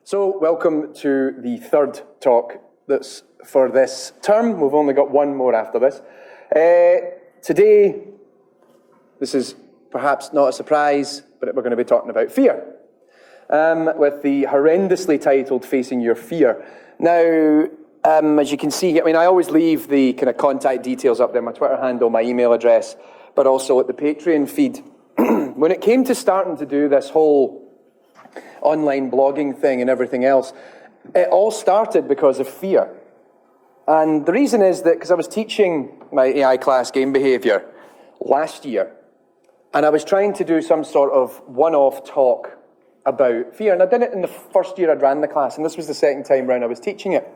So, welcome to the third talk that's for this term. We've only got one more after this. Today, this is perhaps not a surprise, but we're going to be talking about fear, with the horrendously titled Facing Your Fear. Now, as you can see, I always leave the kind of contact details up there, my Twitter handle, my email address, but also at the Patreon feed. When it came to starting to do this whole online blogging thing and everything else, it all started because of fear. And the reason is that because I was teaching my AI class game behavior last year, and I was trying to do some sort of one-off talk about fear, and I did it in the first year I'd ran the class, and this was the second time round I was teaching it.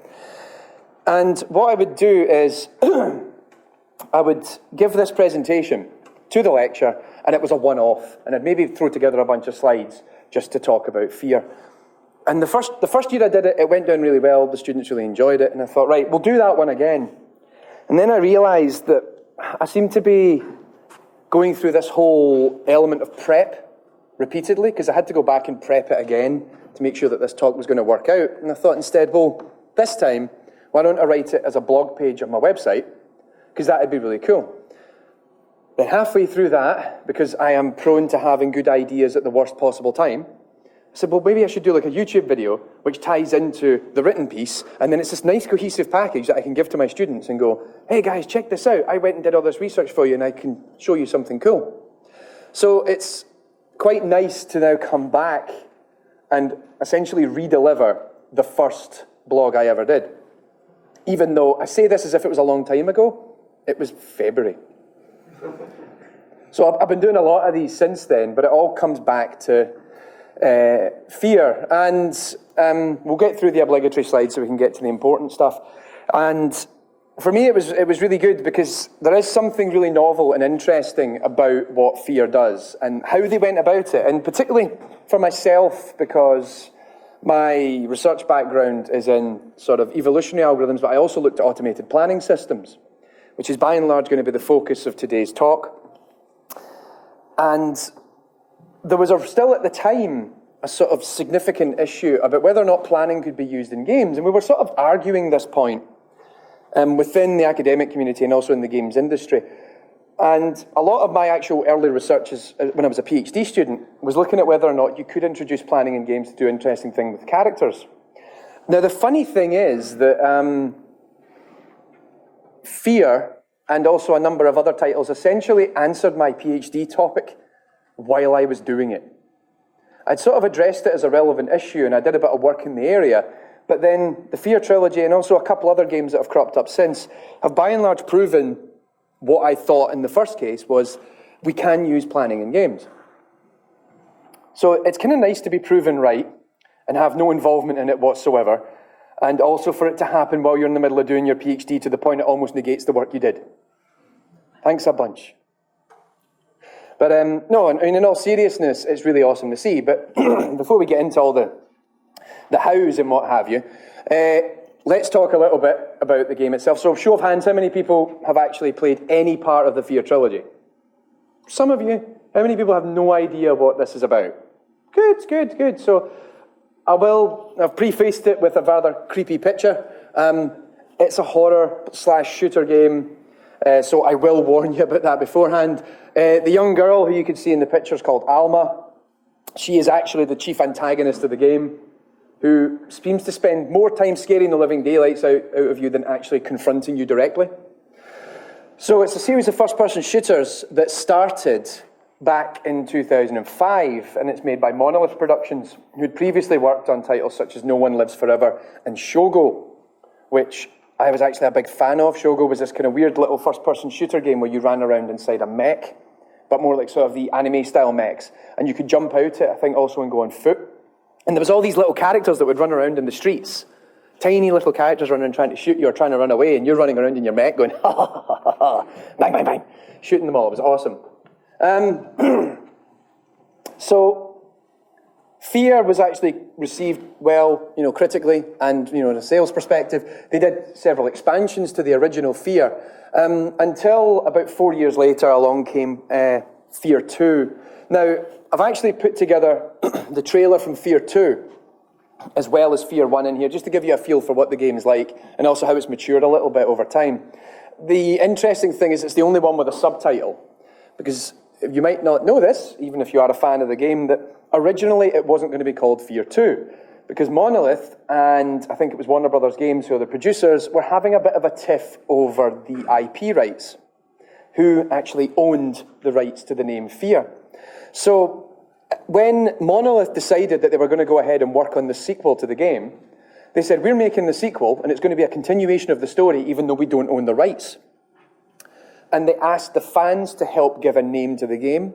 And what I would do is I would give this presentation to the lecture, and it was a one-off, and I'd maybe throw together a bunch of slides just to talk about fear. And the first year I did it, it went down really well, the students really enjoyed it, and I thought, right, we'll do that one again. And then I realised that I seemed to be going through this whole element of prep repeatedly, because I had to go back and prep it again to make sure that this talk was going to work out. And I thought instead, well, this time, why don't I write it as a blog page on my website, because that would be really cool. Then halfway through that, because I am prone to having good ideas at the worst possible time, I said, well, maybe I should do like a YouTube video which ties into the written piece, and then it's this nice cohesive package that I can give to my students and go, hey guys, check this out. I went and did all this research for you and I can show you something cool. So it's quite nice to now come back and essentially redeliver the first blog I ever did. Even though I say this as if it was a long time ago, it was February. So I've been doing a lot of these since then, but it all comes back to fear. And we'll get through the obligatory slides so we can get to the important stuff. And for me, it was really good because there is something really novel and interesting about what fear does and how they went about it. And particularly for myself, because my research background is in sort of evolutionary algorithms, but I also looked at automated planning systems, which is by and large going to be the focus of today's talk. And there was still at the time a sort of significant issue about whether or not planning could be used in games. And we were sort of arguing this point within the academic community and also in the games industry. And a lot of my actual early research when I was a PhD student was looking at whether or not you could introduce planning in games to do interesting things with characters. Now, the funny thing is that fear and also a number of other titles essentially answered my PhD topic while I was doing it. I'd sort of addressed it as a relevant issue and I did a bit of work in the area, but then the Fear trilogy and also a couple other games that have cropped up since have by and large proven what I thought in the first case was we can use planning in games. So it's kind of nice to be proven right and have no involvement in it whatsoever, and also for it to happen while you're in the middle of doing your PhD to the point it almost negates the work you did. Thanks a bunch. But no, I mean, in all seriousness, it's really awesome to see. But before we get into all the hows and what have you, let's talk a little bit about the game itself. So show of hands, how many people have actually played any part of the Fear trilogy? Some of you. How many people have no idea what this is about? Good, good, good. So I've prefaced it with a rather creepy picture. It's a horror/shooter game. So I will warn you about that beforehand. The young girl who you can see in the picture is called Alma. She is actually the chief antagonist of the game, who seems to spend more time scaring the living daylights out of you than actually confronting you directly. So it's a series of first-person shooters that started back in 2005, and it's made by Monolith Productions, who'd previously worked on titles such as No One Lives Forever and Shogo, which I was actually a big fan of. Shogo was this kind of weird little first-person shooter game where you ran around inside a mech, but more like sort of the anime-style mechs. And you could jump out it, I think, also and go on foot. And there was all these little characters that would run around in the streets. Tiny little characters running trying to shoot you or trying to run away, and you're running around in your mech going, ha, ha, ha, ha, ha, bang, bang, bang, shooting them all. It was awesome. So Fear was actually received well, critically, and in a sales perspective. They did several expansions to the original Fear, until about 4 years later along came Fear 2. Now, I've actually put together the trailer from Fear 2, as well as F.E.A.R. 1 in here, just to give you a feel for what the game's like, and also how it's matured a little bit over time. The interesting thing is it's the only one with a subtitle, because you might not know this, even if you are a fan of the game, that originally it wasn't going to be called F.E.A.R. 2, because Monolith, and I think it was Warner Brothers Games, who are the producers, were having a bit of a tiff over the IP rights, who actually owned the rights to the name F.E.A.R. So when Monolith decided that they were going to go ahead and work on the sequel to the game, they said, we're making the sequel, and it's going to be a continuation of the story, even though we don't own the rights. And they asked the fans to help give a name to the game,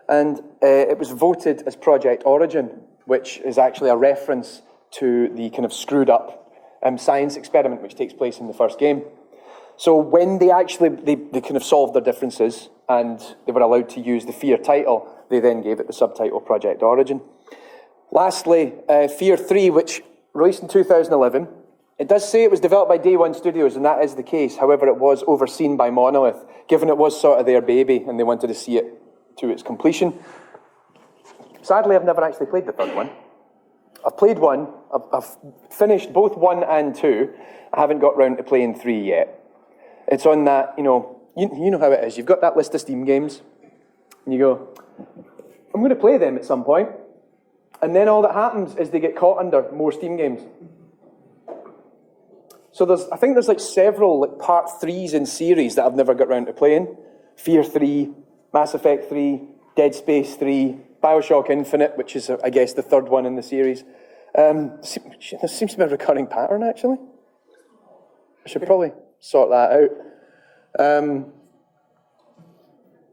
and it was voted as Project Origin, which is actually a reference to the kind of screwed up science experiment which takes place in the first game. So when they actually, they kind of solved their differences and they were allowed to use the F.E.A.R. title, they then gave it the subtitle Project Origin. Lastly, F.E.A.R. 3, which released in 2011. It does say it was developed by Day One Studios, and that is the case. However, it was overseen by Monolith, given it was sort of their baby and they wanted to see it to its completion. Sadly, I've never actually played the third one. I've played one, I've finished both 1 and 2. I haven't got round to playing 3 yet. It's on that, you know how it is. You've got that list of Steam games, and you go, I'm going to play them at some point. And then all that happens is they get caught under more Steam games. So I think there's like several like part 3s in series that I've never got round to playing. F.E.A.R. 3, Mass Effect 3, Dead Space 3, BioShock Infinite, which is, I guess, the third one in the series. There seems to be a recurring pattern, actually. I should probably sort that out.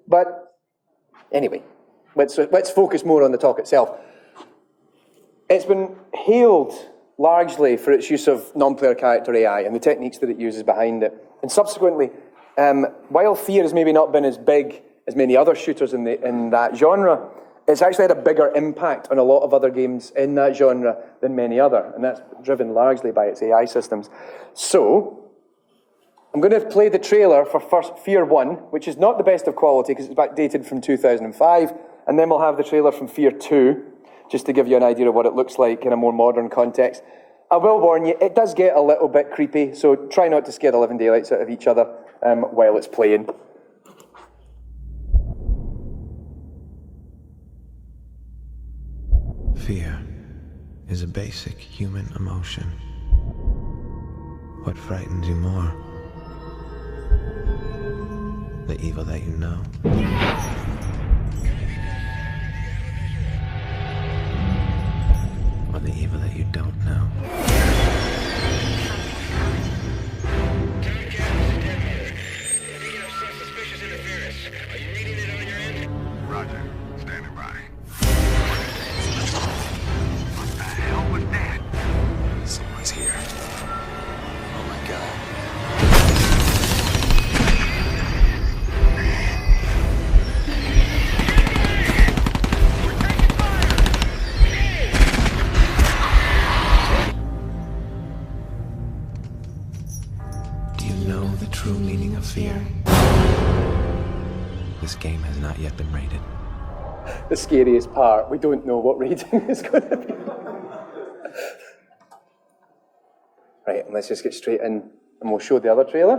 But anyway, let's focus more on the talk itself. It's been hailed largely for its use of non-player character AI and the techniques that it uses behind it. And subsequently, while F.E.A.R. has maybe not been as big as many other shooters in that genre, it's actually had a bigger impact on a lot of other games in that genre than many other, and that's driven largely by its AI systems. So, I'm going to play the trailer for first F.E.A.R. 1, which is not the best of quality because it's backdated from 2005, and then we'll have the trailer from F.E.A.R. 2, just to give you an idea of what it looks like in a more modern context. I will warn you, it does get a little bit creepy, so try not to scare the living daylights out of each other while it's playing. Fear is a basic human emotion. What frightens you more? The evil that you know? Or the evil that you don't know? Suspicious interference. Are you reading it on your end? Roger. Standing by. What the hell was that? Someone's here. Oh my God. Do you know the true meaning of fear? This game has not yet been rated. The scariest part, we don't know what rating it's going to be. Right, and let's just get straight in and we'll show the other trailer.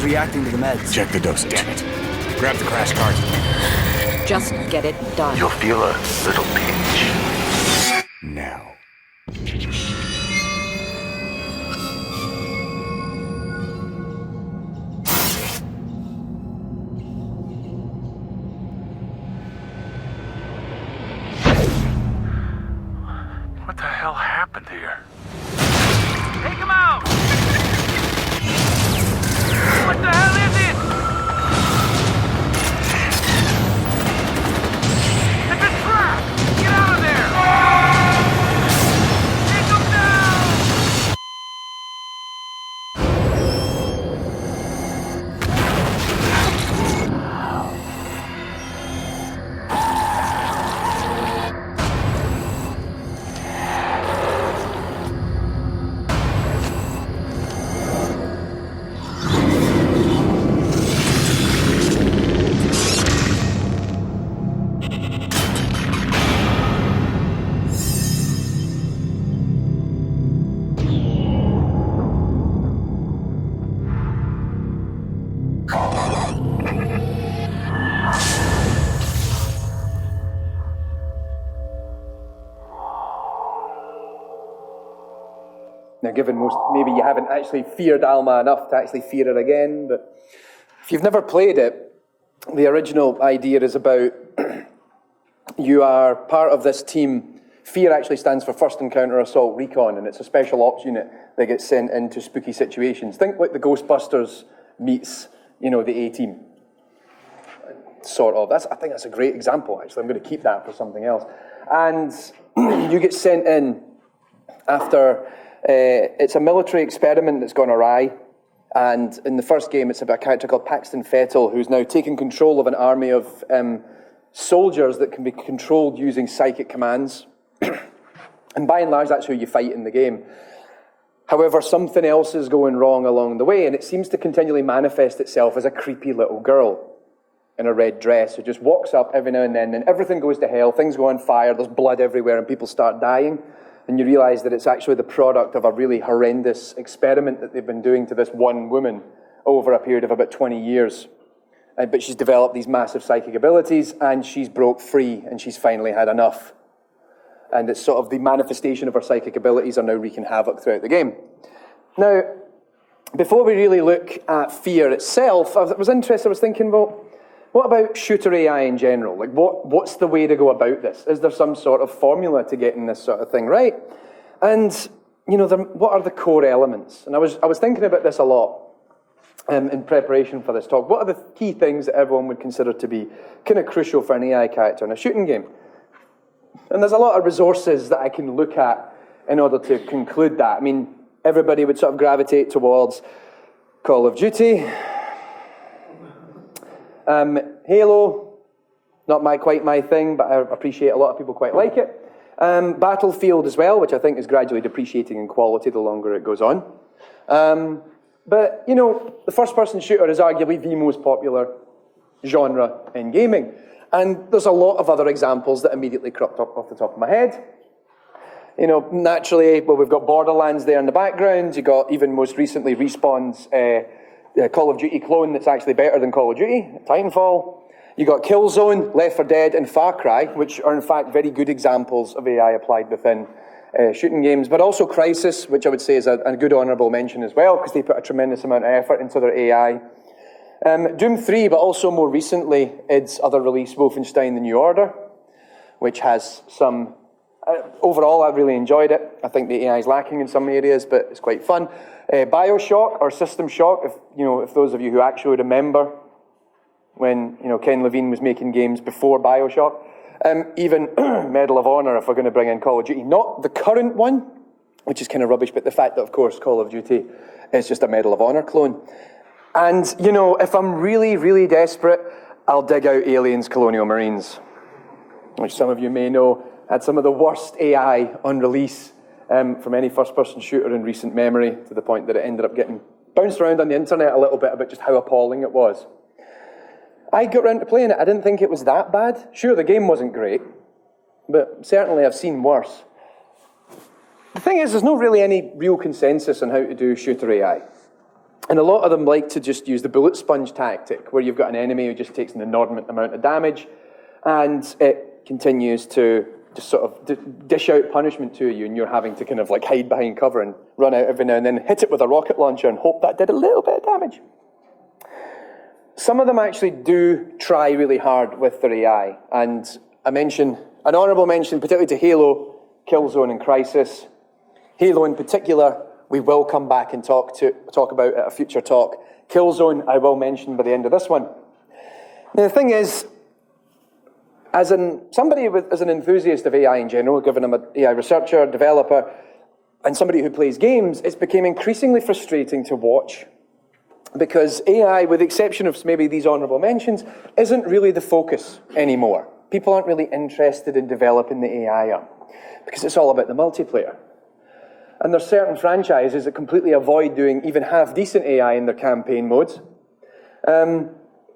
Reacting to the meds. Check the dosage. Damn it. Grab the crash cart. Just get it done. You'll feel a little pinch. Now. What the hell happened here? Take him out! Now, given maybe you haven't actually feared Alma enough to actually fear her again, but if you've never played it, the original idea is about you are part of this team. FEAR actually stands for First Encounter Assault Recon, and it's a special ops unit that gets sent into spooky situations. Think like the Ghostbusters meets, the A-Team. Sort of. I think that's a great example, actually. I'm going to keep that for something else. And you get sent in after it's a military experiment that's gone awry. And in the first game, it's about a character called Paxton Fettel, who's now taken control of an army of soldiers that can be controlled using psychic commands. And by and large, that's who you fight in the game. However, something else is going wrong along the way, and it seems to continually manifest itself as a creepy little girl in a red dress who just walks up every now and then everything goes to hell, things go on fire, there's blood everywhere, and people start dying. And you realise that it's actually the product of a really horrendous experiment that they've been doing to this one woman over a period of about 20 years. But she's developed these massive psychic abilities, and she's broke free, and she's finally had enough. And it's sort of the manifestation of her psychic abilities are now wreaking havoc throughout the game. Now, before we really look at FEAR itself, I was interested, I was thinking, well, what about shooter AI in general? Like, what's the way to go about this? Is there some sort of formula to getting this sort of thing right? And, what are the core elements? And I was thinking about this a lot in preparation for this talk. What are the key things that everyone would consider to be kind of crucial for an AI character in a shooting game? And there's a lot of resources that I can look at in order to conclude that. I mean, everybody would sort of gravitate towards Call of Duty, Halo, not quite my thing, but I appreciate a lot of people quite like it. Battlefield as well, which I think is gradually depreciating in quality the longer it goes on. But, the first-person shooter is arguably the most popular genre in gaming. And there's a lot of other examples that immediately cropped up off the top of my head. Naturally, we've got Borderlands there in the background. You got, even most recently, Respawn's Call of Duty clone that's actually better than Call of Duty, Titanfall. You got Killzone, Left 4 Dead, and Far Cry, which are in fact very good examples of AI applied within shooting games, but also Crysis, which I would say is a good honourable mention as well, because they put a tremendous amount of effort into their AI. Doom 3, but also more recently, its other release, Wolfenstein The New Order, which has some... overall, I really enjoyed it. I think the AI is lacking in some areas, but it's quite fun. BioShock, or System Shock, if those of you who actually remember when Ken Levine was making games before BioShock. Even Medal of Honor, if we're going to bring in Call of Duty. Not the current one, which is kind of rubbish, but the fact that, of course, Call of Duty is just a Medal of Honor clone. And, if I'm really, really desperate, I'll dig out Aliens Colonial Marines, which some of you may know had some of the worst AI on release from any first-person shooter in recent memory, to the point that it ended up getting bounced around on the internet a little bit about just how appalling it was. I got around to playing it. I didn't think it was that bad. Sure, the game wasn't great, but certainly I've seen worse. The thing is, there's not really any real consensus on how to do shooter AI. And a lot of them like to just use the bullet sponge tactic, where you've got an enemy who just takes an inordinate amount of damage, and it continues to just sort of dish out punishment to you, and you're having to kind of like hide behind cover and run out every now and then, hit it with a rocket launcher and hope that did a little bit of damage. Some of them actually do try really hard with their AI, and I mention an honourable mention particularly to Halo, Killzone and Crysis. Halo in particular, we will come back and talk about at a future talk. Killzone, I will mention by the end of this one. Now, the thing is, as an enthusiast of AI in general, given I'm an AI researcher, developer, and somebody who plays games, it's become increasingly frustrating to watch, because AI, with the exception of maybe these honourable mentions, isn't really the focus anymore. People aren't really interested in developing the AI up, because it's all about the multiplayer. And there's certain franchises that completely avoid doing even half-decent AI in their campaign modes,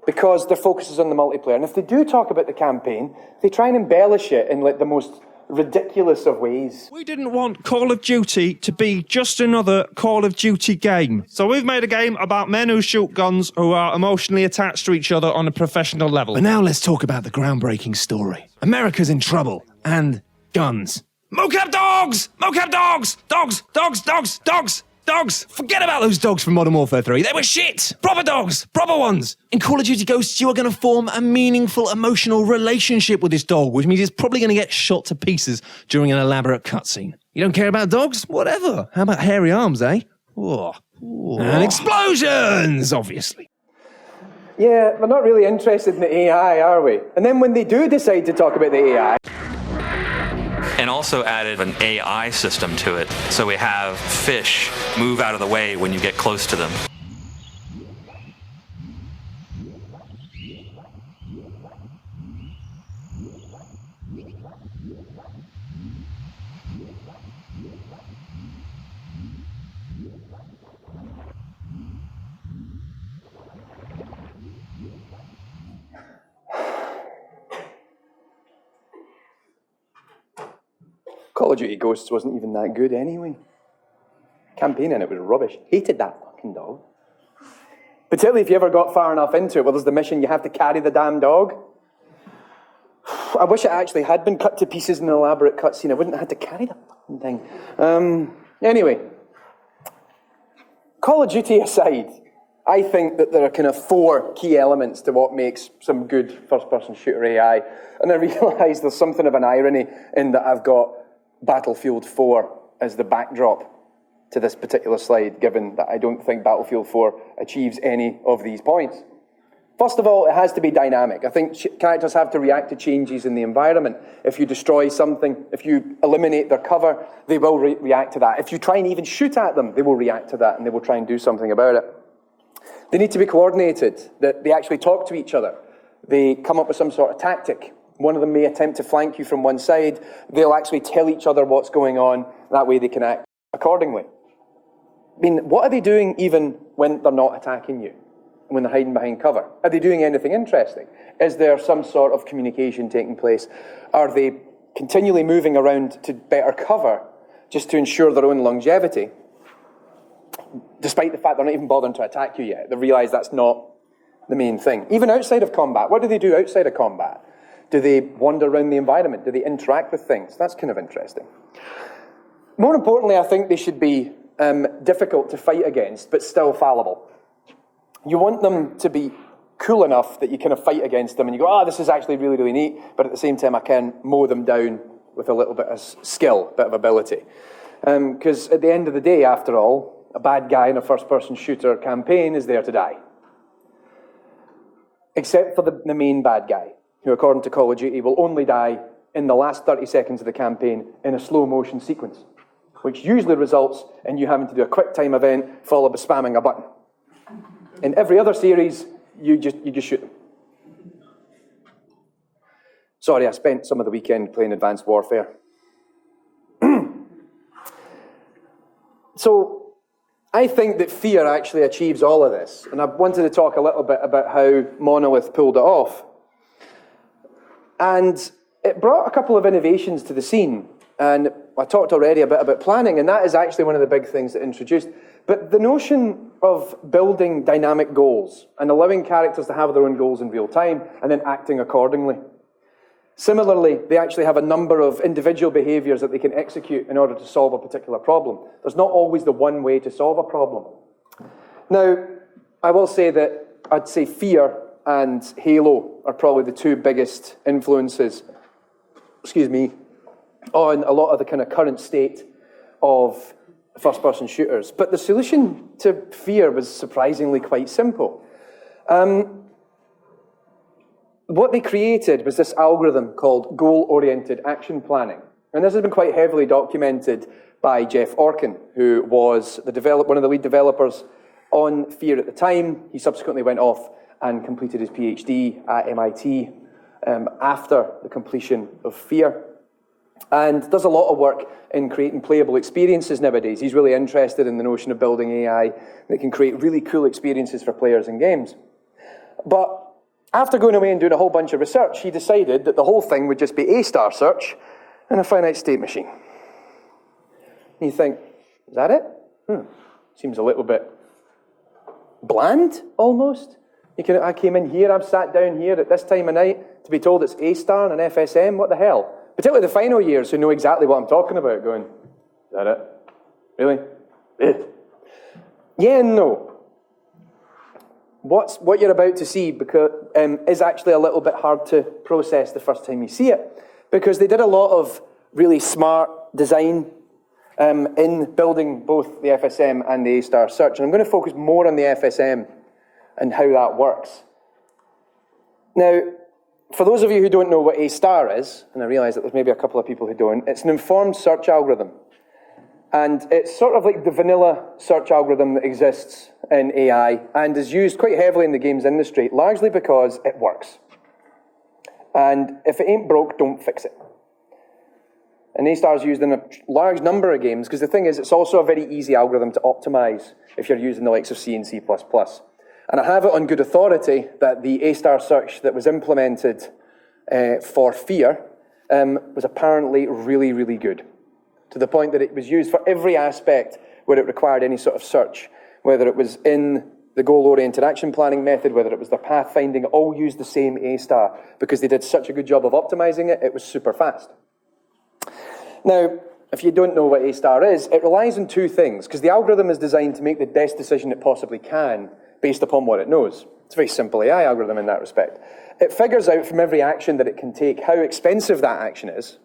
because their focus is on the multiplayer. And if they do talk about the campaign, they try and embellish it in like the most ridiculous of ways. We didn't want Call of Duty to be just another Call of Duty game. So we've made a game about men who shoot guns who are emotionally attached to each other on a professional level. But now let's talk about the groundbreaking story. America's in trouble, and guns. Mocap dogs! Mocap dogs! Dogs! Dogs! Dogs! Dogs! Dogs! Forget about those dogs from Modern Warfare 3. They were shit! Proper dogs! Proper ones! In Call of Duty Ghosts, you are going to form a meaningful emotional relationship with this dog, which means it's probably going to get shot to pieces during an elaborate cutscene. You don't care about dogs? Whatever. How about hairy arms, eh? Oh. And explosions, obviously. Yeah, we're not really interested in the AI, are we? And then when they do decide to talk about the AI... And also added an AI system to it, so we have fish move out of the way when you get close to them. Call of Duty Ghosts wasn't even that good anyway. Campaign in it was rubbish. Hated that fucking dog. Particularly if you ever got far enough into it, well, there's the mission you have to carry the damn dog. I wish it actually had been cut to pieces in an elaborate cutscene. I wouldn't have had to carry that fucking thing. Anyway, Call of Duty aside, I think that there are kind of 4 key elements to what makes some good first-person shooter AI. And I realise there's something of an irony in that I've got Battlefield 4 as the backdrop to this particular slide, given that I don't think Battlefield 4 achieves any of these points. First of all, it has to be dynamic. I think characters have to react to changes in the environment. If you destroy something, if you eliminate their cover, they will react to that. If you try and even shoot at them, they will react to that and they will try and do something about it. They need to be coordinated, that they actually talk to each other. They come up with some sort of tactic. One of them may attempt to flank you from one side. They'll actually tell each other what's going on. That way they can act accordingly. I mean, what are they doing even when they're not attacking you? When they're hiding behind cover? Are they doing anything interesting? Is there some sort of communication taking place? Are they continually moving around to better cover just to ensure their own longevity? Despite the fact they're not even bothering to attack you yet. They realise that's not the main thing. Even outside of combat, what do they do outside of combat? Do they wander around the environment? Do they interact with things? That's kind of interesting. More importantly, I think they should be difficult to fight against, but still fallible. You want them to be cool enough that you kind of fight against them and you go, this is actually really, really neat, but at the same time I can mow them down with a little bit of skill, a bit of ability. Because at the end of the day, after all, a bad guy in a first-person shooter campaign is there to die. Except for the main bad guy, who according to Call of Duty will only die in the last 30 seconds of the campaign in a slow-motion sequence, which usually results in you having to do a quick-time event followed by spamming a button. In every other series, you just shoot them. Sorry, I spent some of the weekend playing Advanced Warfare. So, I think that F.E.A.R. actually achieves all of this, and I wanted to talk a little bit about how Monolith pulled it off. And it brought a couple of innovations to the scene, and I talked already a bit about planning, and that is actually one of the big things that introduced. But the notion of building dynamic goals and allowing characters to have their own goals in real time and then acting accordingly. Similarly, they actually have a number of individual behaviors that they can execute in order to solve a particular problem. There's not always the one way to solve a problem. Now, I will say that I'd say F.E.A.R. and Halo are probably the 2 biggest influences, on a lot of the kind of current state of first-person shooters. But the solution to F.E.A.R. was surprisingly quite simple. What they created was this algorithm called goal-oriented action planning. And this has been quite heavily documented by Jeff Orkin, who was one of the lead developers on F.E.A.R. at the time. He subsequently went off and completed his PhD at MIT after the completion of F.E.A.R. And does a lot of work in creating playable experiences nowadays. He's really interested in the notion of building AI that can create really cool experiences for players in games. But after going away and doing a whole bunch of research, he decided that the whole thing would just be a star search and a finite state machine. And you think, is that it? Seems a little bit bland, almost. I came in here, I've sat down here at this time of night to be told it's A star and an FSM, what the hell? particularly the final years who know exactly what I'm talking about, going, is that it? Really? Yeah and no. What you're about to see is actually a little bit hard to process the first time you see it, because they did a lot of really smart design in building both the FSM and the A-star search. And I'm going to focus more on the FSM and how that works. Now, for those of you who don't know what A-star is, and I realize that there's maybe a couple of people who don't, it's an informed search algorithm. And it's sort of like the vanilla search algorithm that exists in AI and is used quite heavily in the games industry, largely because it works. And if it ain't broke, don't fix it. And A-star is used in a large number of games, because the thing is, it's also a very easy algorithm to optimize if you're using the likes of C and C++. And I have it on good authority that the A-star search that was implemented for F.E.A.R. Was apparently really, really good, to the point that it was used for every aspect where it required any sort of search, whether it was in the goal-oriented action planning method, whether it was their pathfinding, all used the same A-star, because they did such a good job of optimizing it, it was super fast. Now, if you don't know what A-star is, it relies on two things, because the algorithm is designed to make the best decision it possibly can based upon what it knows. It's a very simple AI algorithm in that respect. It figures out from every action that it can take how expensive that action is.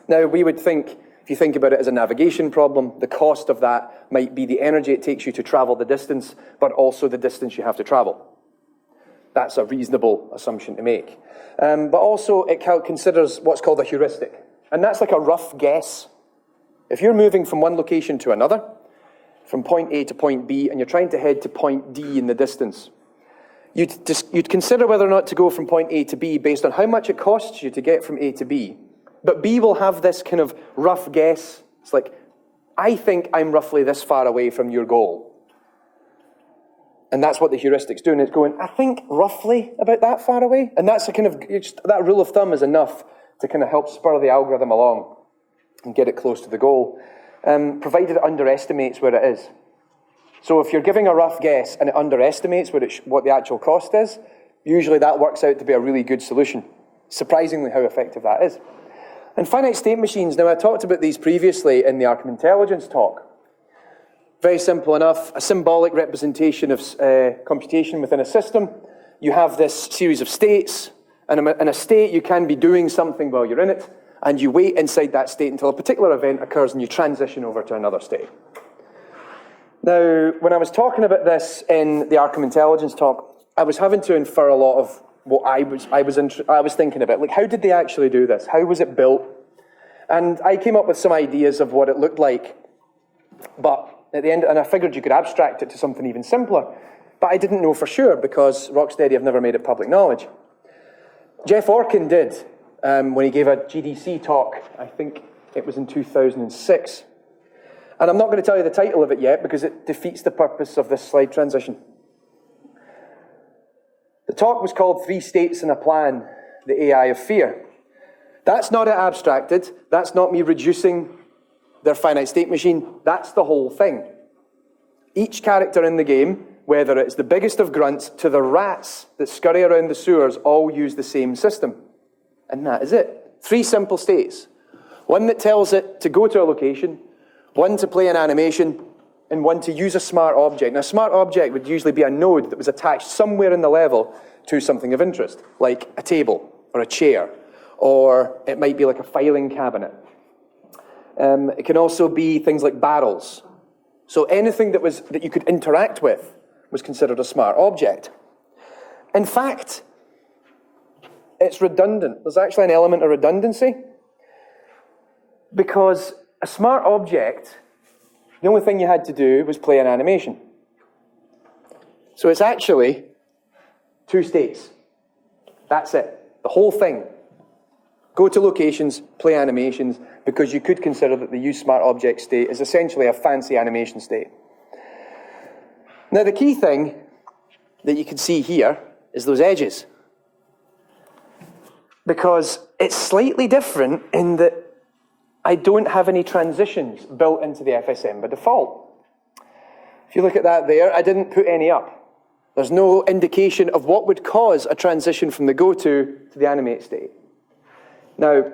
Now, we would think, if you think about it as a navigation problem, the cost of that might be the energy it takes you to travel the distance, but also the distance you have to travel. That's a reasonable assumption to make. But also, it considers what's called a heuristic. And that's like a rough guess. If you're moving from one location to another, from point A to point B, and you're trying to head to point D in the distance, you'd consider whether or not to go from point A to B based on how much it costs you to get from A to B. But B will have this kind of rough guess. It's like, I think I'm roughly this far away from your goal. And that's what the heuristic's doing. It's going, I think roughly about that far away. And that's a kind of, that rule of thumb is enough to kind of help spur the algorithm along and get it close to the goal, provided it underestimates where it is. So if you're giving a rough guess and it underestimates what the actual cost is, usually that works out to be a really good solution. Surprisingly how effective that is. And finite state machines, now I talked about these previously in the Arc of Intelligence talk. Very simple enough, a symbolic representation of computation within a system. You have this series of states, and in a state you can be doing something while you're in it, and you wait inside that state until a particular event occurs and you transition over to another state. Now, when I was talking about this in the Arc of Intelligence talk, I was having to infer a lot of what I was thinking about. Like, how did they actually do this? How was it built? And I came up with some ideas of what it looked like. But at the end, and I figured you could abstract it to something even simpler. But I didn't know for sure, because Rocksteady have never made it public knowledge. Jeff Orkin did, when he gave a GDC talk. I think it was in 2006. And I'm not going to tell you the title of it yet, because it defeats the purpose of this slide transition. The talk was called 3 States in a Plan, the AI of F.E.A.R. That's not it abstracted. That's not me reducing their finite state machine. That's the whole thing. Each character in the game, whether it's the biggest of grunts to the rats that scurry around the sewers, all use the same system. And that is it. 3 simple states. One that tells it to go to a location, one to play an animation, and one to use a smart object. Now, a smart object would usually be a node that was attached somewhere in the level to something of interest, like a table or a chair, or it might be like a filing cabinet. It can also be things like barrels. So anything that you could interact with was considered a smart object. In fact, it's redundant. There's actually an element of redundancy, because a smart object, the only thing you had to do was play an animation. So it's actually 2 states. That's it. The whole thing. Go to locations, play animations, because you could consider that the use smart object state is essentially a fancy animation state. Now, the key thing that you can see here is those edges, because it's slightly different in that I don't have any transitions built into the FSM by default. If you look at that there, I didn't put any up. There's no indication of what would cause a transition from the go-to the animate state. Now,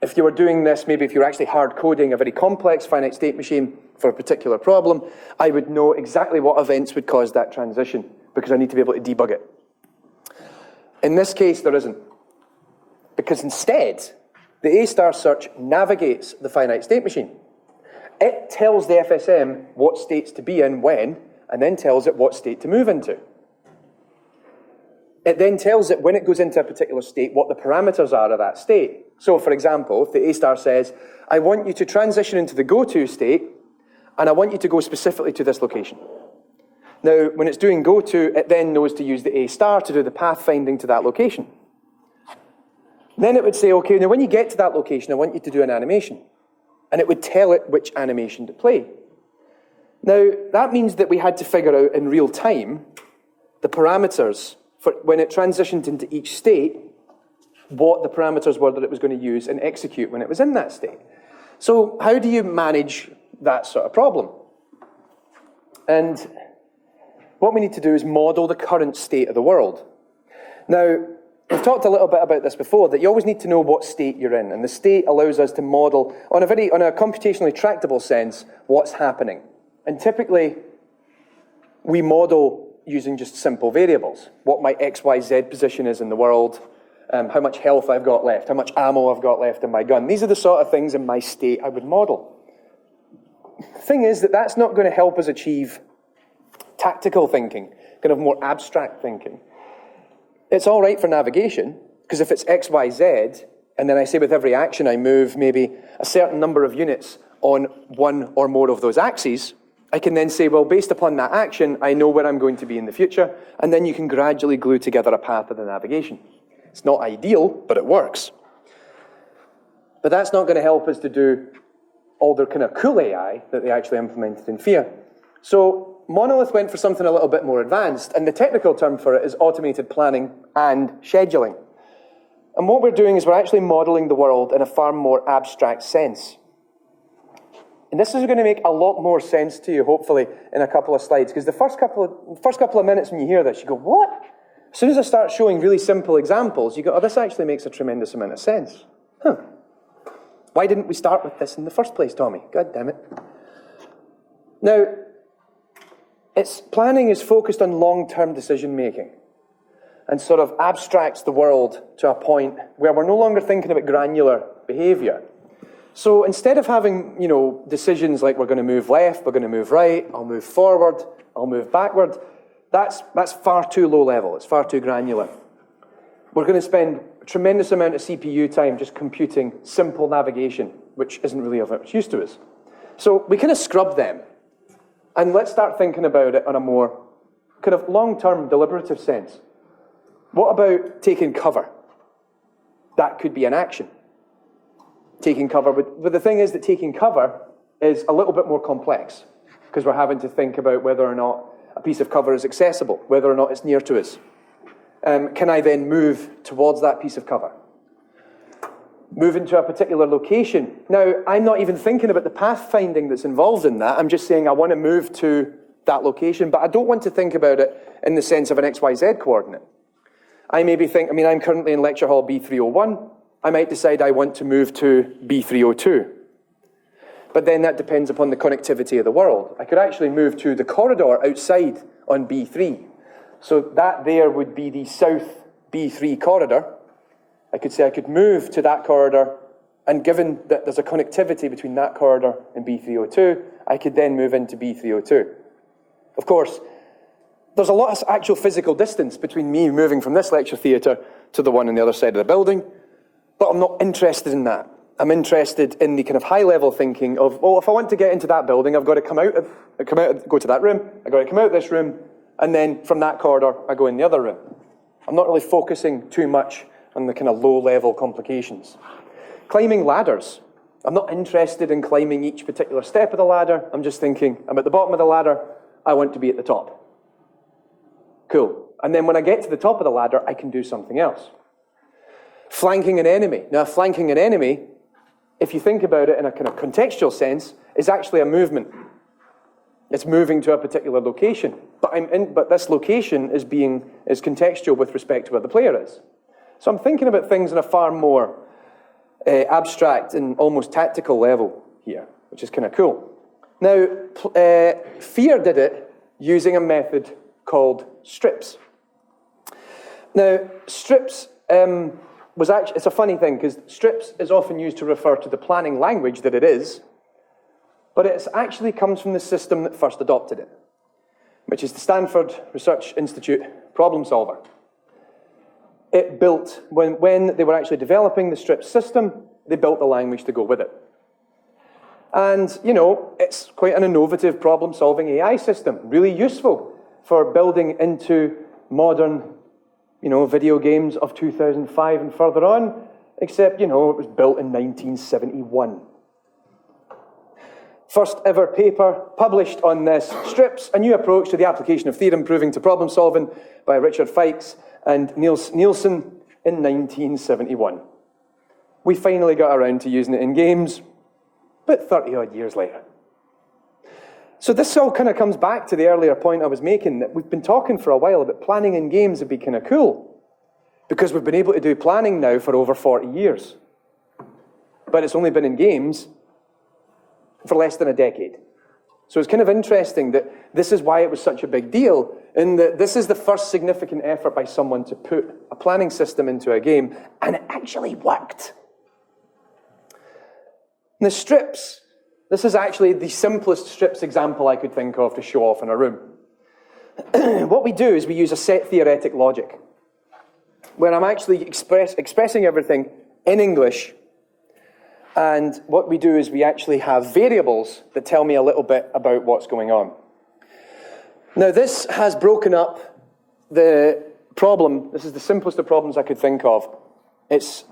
if you were doing this, maybe if you were actually hard coding a very complex finite state machine for a particular problem, I would know exactly what events would cause that transition because I need to be able to debug it. In this case, there isn't. Because instead, the A* search navigates the finite state machine. It tells the FSM what states to be in when, and then tells it what state to move into. It then tells it, when it goes into a particular state, what the parameters are of that state. So, for example, if the A* says, I want you to transition into the go-to state, and I want you to go specifically to this location. Now, when it's doing go-to, it then knows to use the A* to do the path finding to that location. Then it would say, okay, now when you get to that location, I want you to do an animation. And it would tell it which animation to play. Now, that means that we had to figure out in real time the parameters for when it transitioned into each state, what the parameters were that it was going to use and execute when it was in that state. So how do you manage that sort of problem? And what we need to do is model the current state of the world. Now, we've talked a little bit about this before, that you always need to know what state you're in, and the state allows us to model, on a computationally tractable sense, what's happening. And typically, we model using just simple variables, what my X, Y, Z position is in the world, how much health I've got left, how much ammo I've got left in my gun. These are the sort of things in my state I would model. The thing is that that's not going to help us achieve tactical thinking, kind of more abstract thinking. It's all right for navigation, because if it's X, Y, Z, and then I say with every action I move maybe a certain number of units on one or more of those axes, I can then say, well, based upon that action, I know where I'm going to be in the future, and then you can gradually glue together a path of the navigation. It's not ideal, but it works. But that's not going to help us to do all their kind of cool AI that they actually implemented in F.E.A.R. So Monolith went for something a little bit more advanced, and the technical term for it is automated planning and scheduling. And what we're doing is we're actually modeling the world in a far more abstract sense. And this is going to make a lot more sense to you, hopefully, in a couple of slides, because the first couple of minutes when you hear this, you go, what? As soon as I start showing really simple examples, you go, oh, this actually makes a tremendous amount of sense. Huh. Why didn't we start with this in the first place, Tommy? God damn it. Now, its planning is focused on long-term decision-making and sort of abstracts the world to a point where we're no longer thinking about granular behavior. So instead of having, decisions like we're going to move left, we're going to move right, I'll move forward, I'll move backward, that's far too low level, it's far too granular. We're going to spend a tremendous amount of CPU time just computing simple navigation, which isn't really of much use to us. So we kind of scrub them. And let's start thinking about it on a more kind of long-term deliberative sense. What about taking cover? That could be an action. Taking cover, but the thing is that taking cover is a little bit more complex because we're having to think about whether or not a piece of cover is accessible, whether or not it's near to us. Can I then move towards that piece of cover? Move into a particular location. Now, I'm not even thinking about the path finding that's involved in that. I'm just saying I want to move to that location, but I don't want to think about it in the sense of an XYZ coordinate. I maybe think, I'm currently in lecture hall B301. I might decide I want to move to B302. But then that depends upon the connectivity of the world. I could actually move to the corridor outside on B3. So that there would be the south B3 corridor. I could say I could move to that corridor, and given that there's a connectivity between that corridor and B302, I could then move into B302. Of course, there's a lot of actual physical distance between me moving from this lecture theatre to the one on the other side of the building, but I'm not interested in that. I'm interested in the kind of high-level thinking of, well, if I want to get into that building, I've got to go to that room, I've got to come out of this room, and then from that corridor, I go in the other room. I'm not really focusing too much on the kind of low-level complications. Climbing ladders. I'm not interested in climbing each particular step of the ladder. I'm just thinking, I'm at the bottom of the ladder, I want to be at the top. Cool. And then when I get to the top of the ladder, I can do something else. Flanking an enemy. Now, flanking an enemy, if you think about it in a kind of contextual sense, is actually a movement. It's moving to a particular location. But this location is contextual with respect to where the player is. So I'm thinking about things in a far more abstract and almost tactical level here, which is kind of cool. Now, F.E.A.R did it using a method called strips. Now, strips was actually, it's a funny thing, because strips is often used to refer to the planning language that it is, but it actually comes from the system that first adopted it, which is the Stanford Research Institute problem solver. It built, when they were actually developing the strip system, they built the language to go with it. And, you know, it's quite an innovative problem-solving AI system, really useful for building into modern, you know, video games of 2005 and further on, except, you know, it was built in 1971. First ever paper published on this, Strips, a new approach to the application of theorem proving to problem solving by Richard Fikes and Nielsen in 1971. We finally got around to using it in games, but 30 odd years later. So this all kind of comes back to the earlier point I was making, that we've been talking for a while about planning in games would be kind of cool, because we've been able to do planning now for over 40 years. But it's only been in games for less than a decade. So it's kind of interesting that this is why it was such a big deal, in that this is the first significant effort by someone to put a planning system into a game, and it actually worked. And the strips, this is actually the simplest strips example I could think of to show off in a room. What we do is we use a set theoretic logic, where I'm actually expressing everything in English. And what we do is we actually have variables that tell me a little bit about what's going on. Now this has broken up the problem. This is the simplest of problems I could think of. It's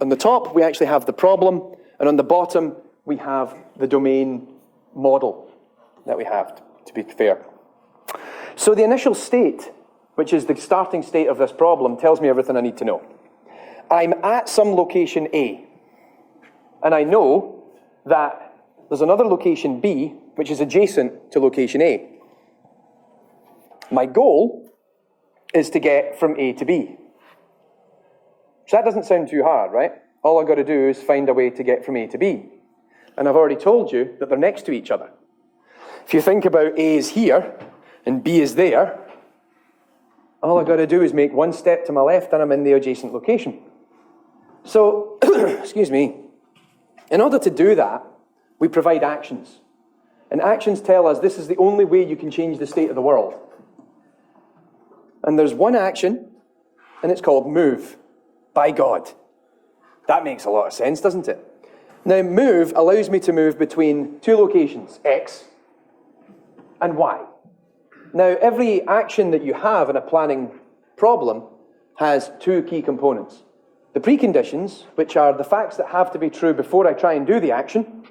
on the top we actually have the problem, and on the bottom we have the domain model that we have, to be fair. So the initial state, which is the starting state of this problem, tells me everything I need to know. I'm at some location A. And I know that there's another location B, which is adjacent to location A. My goal is to get from A to B. So that doesn't sound too hard, right? All I've got to do is find a way to get from A to B. And I've already told you that they're next to each other. If you think about A is here, and B is there, all I've got to do is make one step to my left, and I'm in the adjacent location. So, excuse me. In order to do that, we provide actions. And actions tell us this is the only way you can change the state of the world. And there's one action, and it's called move. By God. That makes a lot of sense, doesn't it? Now, move allows me to move between two locations, X and Y. Now, every action that you have in a planning problem has two key components. The preconditions, which are the facts that have to be true before I try and do the action,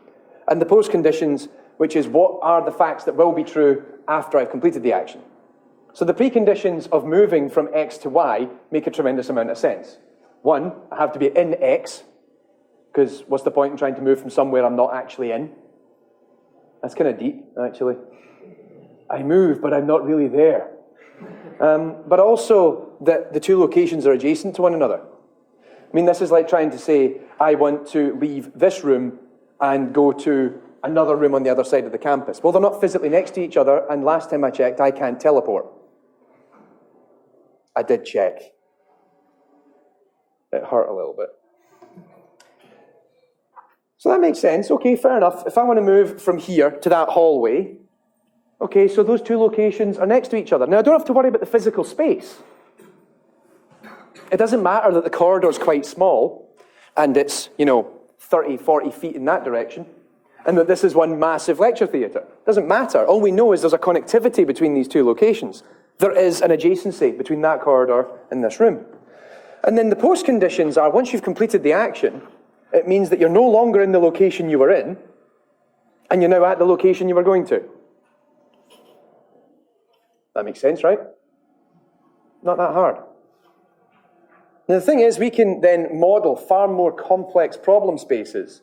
and the postconditions, which is what are the facts that will be true after I've completed the action. So the preconditions of moving from X to Y make a tremendous amount of sense. One, I have to be in X, because what's the point in trying to move from somewhere I'm not actually in? That's kind of deep, actually. I move, but I'm not really there. But also that the two locations are adjacent to one another. I mean, this is like trying to say, I want to leave this room and go to another room on the other side of the campus. Well, they're not physically next to each other, and last time I checked, I can't teleport. I did check. It hurt a little bit. So that makes sense. Okay, fair enough. If I want to move from here to that hallway, okay, so those two locations are next to each other. Now, I don't have to worry about the physical space. It doesn't matter that the corridor is quite small, and it's, 30, 40 feet in that direction, and that this is one massive lecture theatre. It doesn't matter. All we know is there's a connectivity between these two locations. There is an adjacency between that corridor and this room. And then the postconditions are, once you've completed the action, it means that you're no longer in the location you were in, and you're now at the location you were going to. That makes sense, right? Not that hard. Now, the thing is, we can then model far more complex problem spaces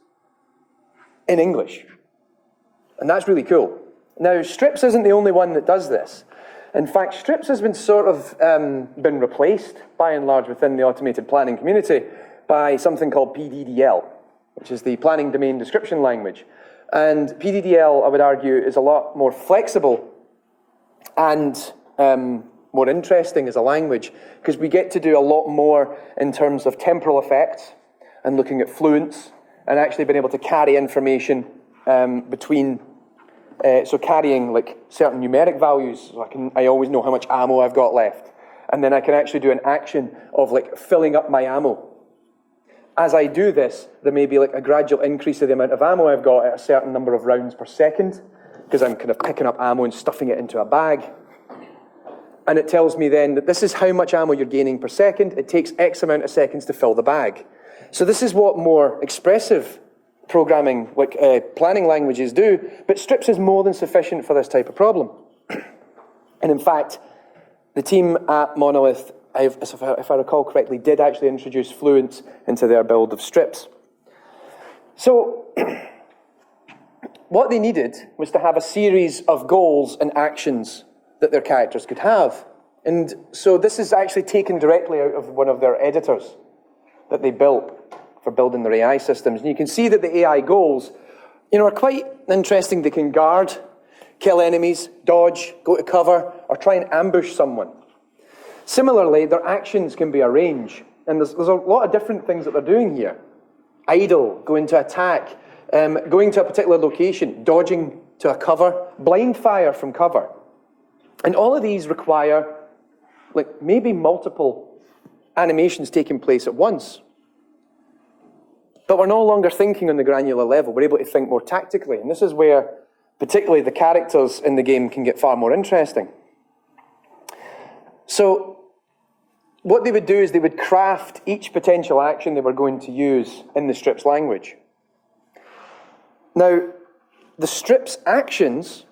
in English. And that's really cool. Now, Strips isn't the only one that does this. In fact, Strips has been sort of been replaced, by and large, within the automated planning community by something called PDDL, which is the Planning Domain Description Language. And PDDL, I would argue, is a lot more flexible and more interesting as a language, because we get to do a lot more in terms of temporal effects and looking at fluence and actually being able to carry information between, so carrying like certain numeric values. So I always know how much ammo I've got left. And then I can actually do an action of like filling up my ammo. As I do this, there may be like a gradual increase of the amount of ammo I've got at a certain number of rounds per second, because I'm kind of picking up ammo and stuffing it into a bag. And it tells me then that this is how much ammo you're gaining per second. It takes X amount of seconds to fill the bag. So this is what more expressive programming, like planning languages do, but strips is more than sufficient for this type of problem. And in fact, the team at Monolith, if I recall correctly, did actually introduce fluence into their build of strips. So what they needed was to have a series of goals and actions that their characters could have. And so this is actually taken directly out of one of their editors that they built for building their AI systems. And you can see that the AI goals, are quite interesting. They can guard, kill enemies, dodge, go to cover, or try and ambush someone. Similarly, their actions can be a range. And there's a lot of different things that they're doing here. Idle, go into attack, going to a particular location, dodging to a cover, blind fire from cover. And all of these require like maybe multiple animations taking place at once. But we're no longer thinking on the granular level. We're able to think more tactically. And this is where particularly the characters in the game can get far more interesting. So what they would do is they would craft each potential action they were going to use in the strips language. Now, the strips actions,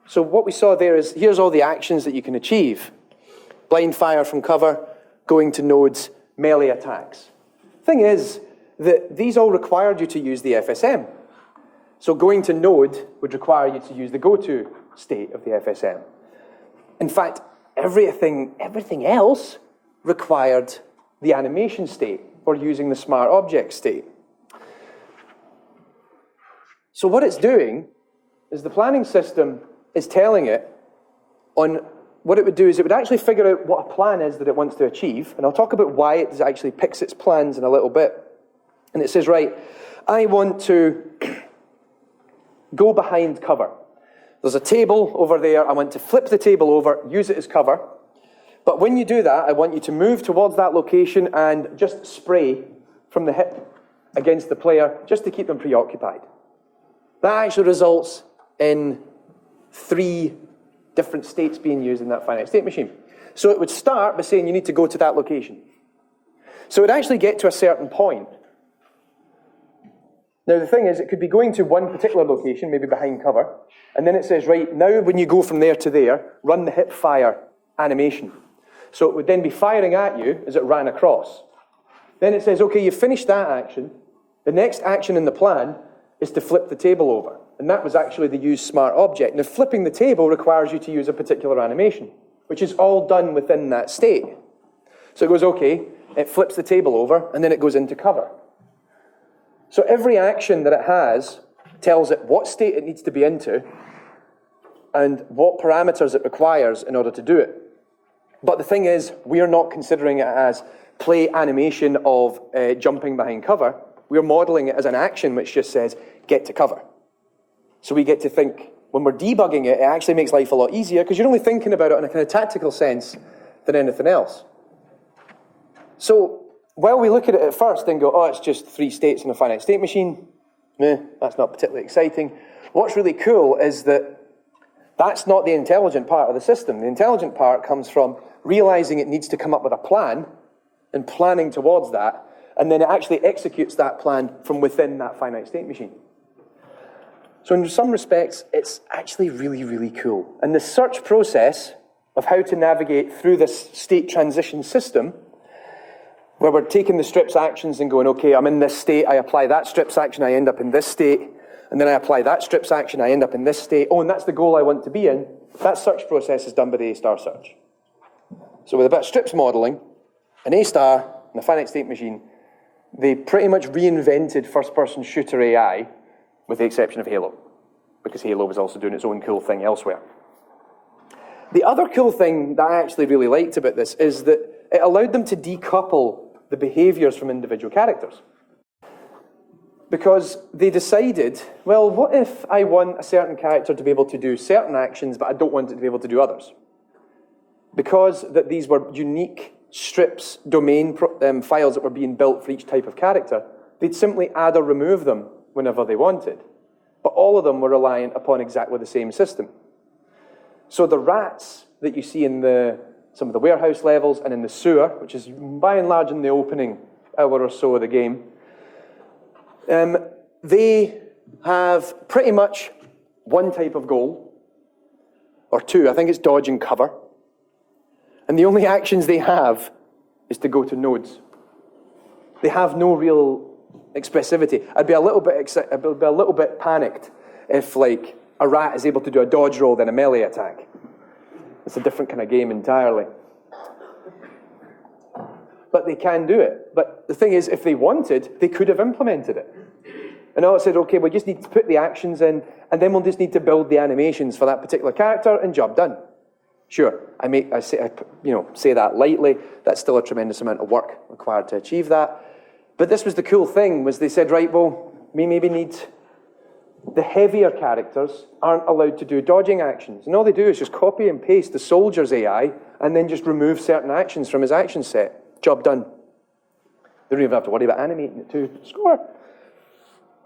so what we saw there is, here's all the actions that you can achieve. Blind fire from cover, going to nodes, melee attacks. Thing is that these all required you to use the FSM. So going to node would require you to use the go-to state of the FSM. In fact, everything else required the animation state or using the smart object state. So what it's doing is the planning system is telling it on what it would do is it would actually figure out what a plan is that it wants to achieve. And I'll talk about why it actually picks its plans in a little bit. And it says, right, I want to go behind cover. There's a table over there. I want to flip the table over, use it as cover. But when you do that, I want you to move towards that location and just spray from the hip against the player just to keep them preoccupied. That actually results in 3 different states being used in that finite state machine. So it would start by saying you need to go to that location. So it would actually get to a certain point. Now the thing is, it could be going to one particular location, maybe behind cover, and then it says, right, now when you go from there to there, run the hip fire animation. So it would then be firing at you as it ran across. Then it says, okay, you've finished that action. The next action in the plan is to flip the table over. And that was actually the use smart object. Now flipping the table requires you to use a particular animation, which is all done within that state. So it goes, okay, it flips the table over, and then it goes into cover. So every action that it has tells it what state it needs to be into and what parameters it requires in order to do it. But the thing is, we are not considering it as play animation of jumping behind cover. We're modeling it as an action which just says, get to cover. So we get to think, when we're debugging it, it actually makes life a lot easier because you're only thinking about it in a kind of tactical sense than anything else. So while we look at it at first and go, oh, it's just 3 states in a finite state machine, that's not particularly exciting. What's really cool is that that's not the intelligent part of the system. The intelligent part comes from realizing it needs to come up with a plan and planning towards that, and then it actually executes that plan from within that finite state machine. So in some respects, it's actually really, really cool. And the search process of how to navigate through this state transition system, where we're taking the strips actions and going, okay, I'm in this state, I apply that strips action, I end up in this state, and then I apply that strips action, I end up in this state, oh, and that's the goal I want to be in. That search process is done by the A* search. So with a bit of strips modeling, an A* and a finite state machine they pretty much reinvented first-person shooter AI, with the exception of Halo, because Halo was also doing its own cool thing elsewhere. The other cool thing that I actually really liked about this is that it allowed them to decouple the behaviors from individual characters. Because they decided, well, what if I want a certain character to be able to do certain actions, but I don't want it to be able to do others? Because that these were unique strips, domain files that were being built for each type of character, they'd simply add or remove them whenever they wanted. But all of them were reliant upon exactly the same system. So the rats that you see in some of the warehouse levels and in the sewer, which is by and large in the opening hour or so of the game, they have pretty much one type of goal, or two. I think it's dodge and cover. And the only actions they have is to go to nodes. They have no real expressivity. I'd be a little bit panicked if, like, a rat is able to do a dodge roll than a melee attack. It's a different kind of game entirely. But they can do it. But the thing is, if they wanted, they could have implemented it. And all it said, okay, we just need to put the actions in, and then we'll just need to build the animations for that particular character, and job done. Sure, I say that lightly. That's still a tremendous amount of work required to achieve that. But this was the cool thing, was they said, right, well, we maybe need... The heavier characters aren't allowed to do dodging actions. And all they do is just copy and paste the soldier's AI and then just remove certain actions from his action set. Job done. They don't even have to worry about animating it to score.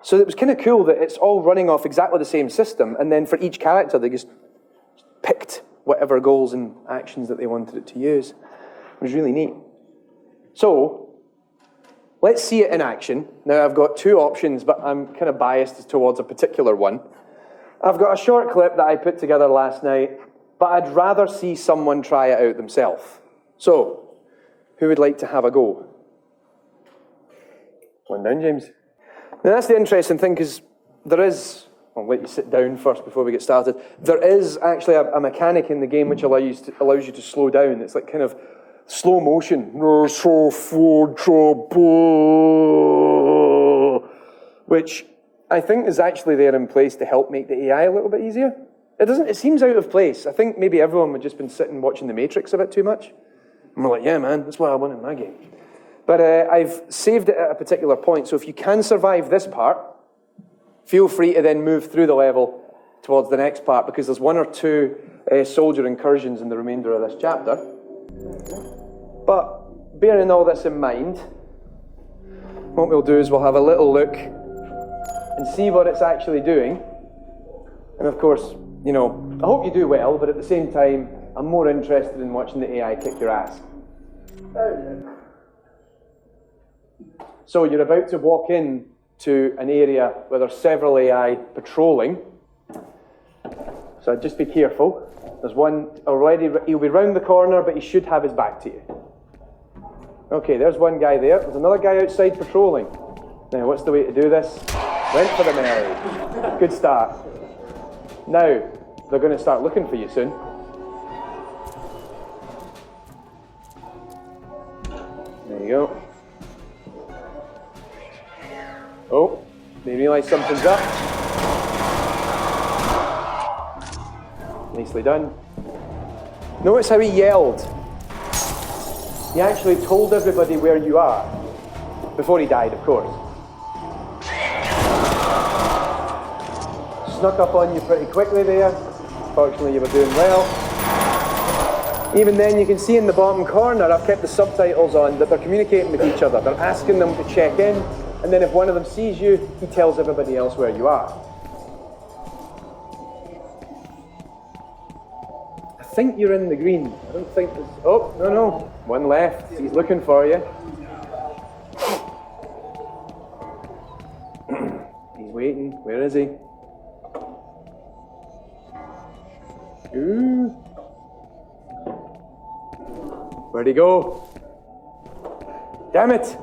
So it was kind of cool that it's all running off exactly the same system, and then for each character they just picked whatever goals and actions that they wanted it to use. It was really neat. So, let's see it in action. Now, I've got two options, but I'm kind of biased towards a particular one. I've got a short clip that I put together last night, but I'd rather see someone try it out themselves. So, who would like to have a go? One down, James. Now, that's the interesting thing, because there is... I'll let you sit down first before we get started. There is actually a mechanic in the game which allows you to slow down. It's like kind of slow motion, which I think is actually there in place to help make the AI a little bit easier. It seems out of place. I think maybe everyone would just been sitting watching The Matrix a bit too much. And we're like, yeah, man, that's what I want in my game. But I've saved it at a particular point, so if you can survive this part, feel free to then move through the level towards the next part, because there's one or two soldier incursions in the remainder of this chapter. But bearing all this in mind, what we'll do is we'll have a little look and see what it's actually doing. And of course, I hope you do well, but at the same time, I'm more interested in watching the AI kick your ass. So you're about to walk in to an area where there's several AI patrolling. So just be careful. There's one already, he'll be round the corner, but he should have his back to you. Okay, there's one guy there. There's another guy outside patrolling. Now, what's the way to do this? Went for the melee. Good start. Now, they're going to start looking for you soon. There you go. Oh, they realise something's up. Nicely done. Notice how he yelled. He actually told everybody where you are. Before he died, of course. Snuck up on you pretty quickly there. Fortunately, you were doing well. Even then, you can see in the bottom corner, I've kept the subtitles on, that they're communicating with each other. They're asking them to check in, and then if one of them sees you, he tells everybody else where you are. I think you're in the green. I don't think there's... Oh, no. One left. He's looking for you. He's waiting. Where is he? Ooh. Where'd he go? Damn it!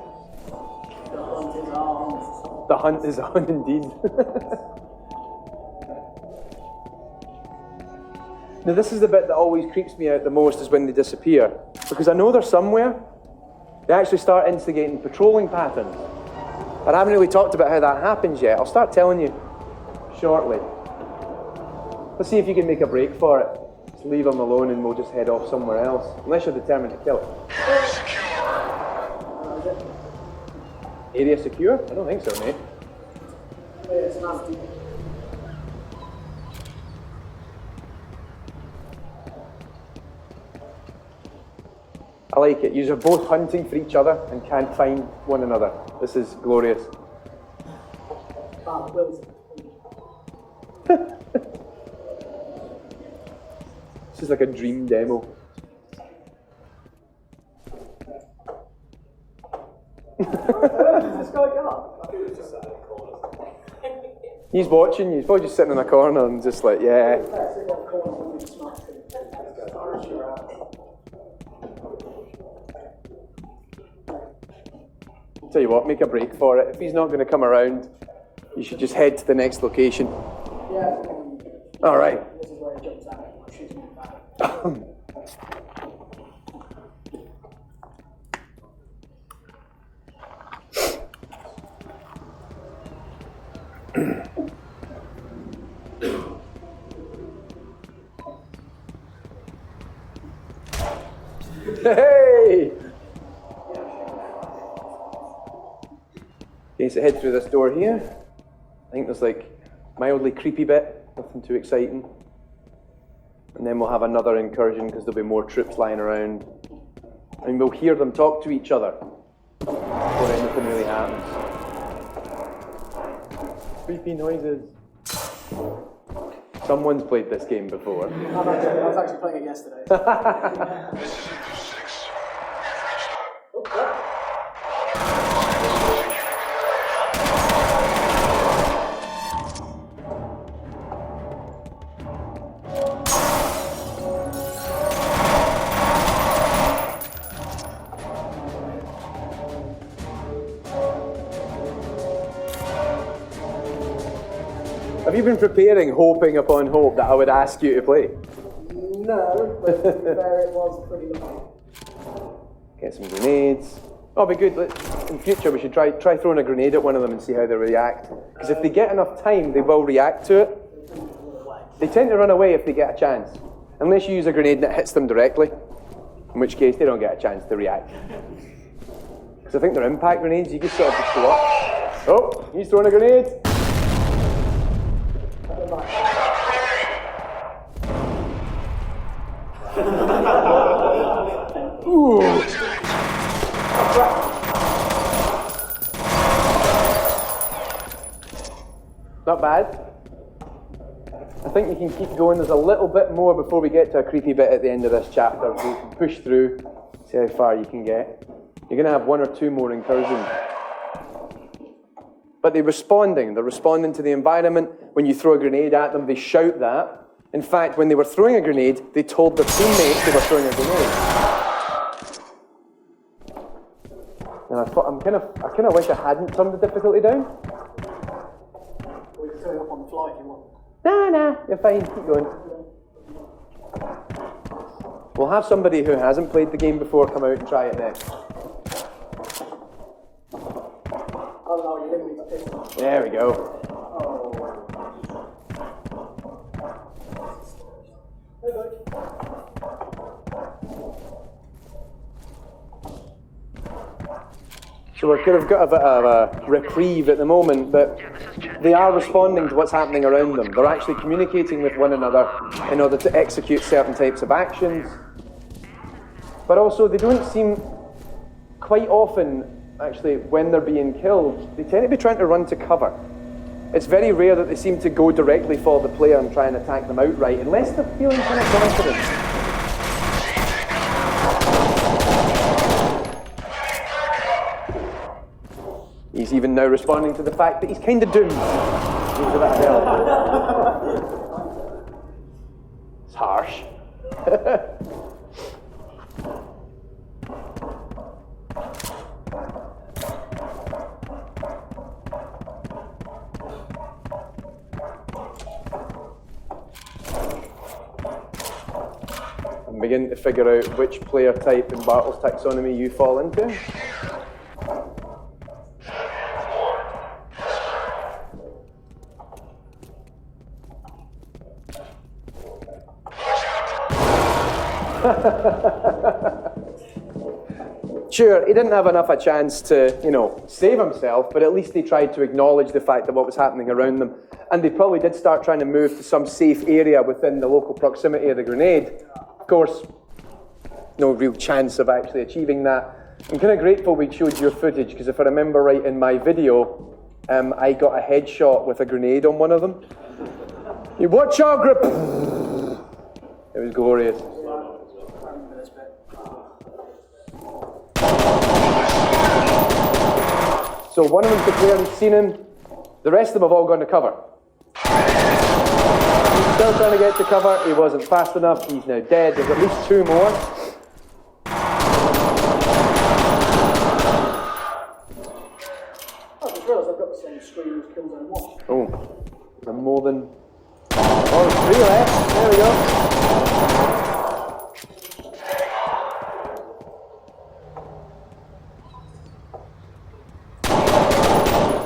The hunt is on indeed. Now this is the bit that always creeps me out the most, is when they disappear. Because I know they're somewhere, They actually start instigating patrolling patterns. But I haven't really talked about how that happens yet. I'll start telling you shortly. Let's see if you can make a break for it. Just leave them alone and we'll just head off somewhere else. Unless you're determined to kill it. Area secure? I don't think so, mate. I like it. You're both hunting for each other and can't find one another. This is glorious. This is like a dream demo. He's watching you. He's probably just sitting in a corner and just like, yeah. Tell you what, make a break for it. If he's not going to come around, you should just head to the next location. Yeah. All right. This is where he jumps out and shoots me back. Hey! Okay, so head through this door here. I think there's like mildly creepy bit, nothing too exciting. And then we'll have another incursion because there'll be more troops lying around. And we'll hear them talk to each other before anything really happens. Creepy noises. Someone's played this game before. I was actually playing it yesterday. Have you been preparing, hoping upon hope, that I would ask you to play? No, but to be fair, it was pretty long. Get some grenades. Oh, it'd be good. In future, we should try throwing a grenade at one of them and see how they react. Because if they get enough time, they will react to it. They tend to run away if they get a chance. Unless you use a grenade that hits them directly, in which case they don't get a chance to react. Because I think they're impact grenades, you just sort of just go up. Oh, he's throwing a grenade. Ooh. Not bad. I think you can keep going. There's a little bit more before we get to a creepy bit at the end of this chapter. So you can push through, see how far you can get. You're going to have one or two more incursions. But they're responding to the environment. When you throw a grenade at them, they shout that. In fact, when they were throwing a grenade, they told their teammates they were throwing a grenade. And I kind of wish I hadn't turned the difficulty down. We can turn it up on the fly if you want. Nah, you're fine, keep going. We'll have somebody who hasn't played the game before come out and try it next. Oh no, you didn't need to piss them. There we go. So we've kind of got a bit of a reprieve at the moment, but they are responding to what's happening around them. They're actually communicating with one another in order to execute certain types of actions. But also, they don't seem quite often, actually, when they're being killed, they tend to be trying to run to cover. It's very rare that they seem to go directly for the player and try and attack them outright, unless they're feeling kind of confident. He's even now responding to the fact that he's kind of doomed. He's a bit hell. It's harsh. I'm beginning to figure out which player type in Bartle's taxonomy you fall into. Sure, he didn't have enough a chance to, save himself, but at least he tried to acknowledge the fact that what was happening around them. And they probably did start trying to move to some safe area within the local proximity of the grenade. Of course, no real chance of actually achieving that. I'm kind of grateful we showed your footage, because if I remember right in my video, I got a headshot with a grenade on one of them. You watch out, grip! It was glorious. So one of them's declared he's seen him. The rest of them have all gone to cover. He's still trying to get to cover. He wasn't fast enough. He's now dead. There's at least 2 more. I just realised I've got the same screen as Killzone 1. Oh, there's more than... Oh, 3 left. There we go.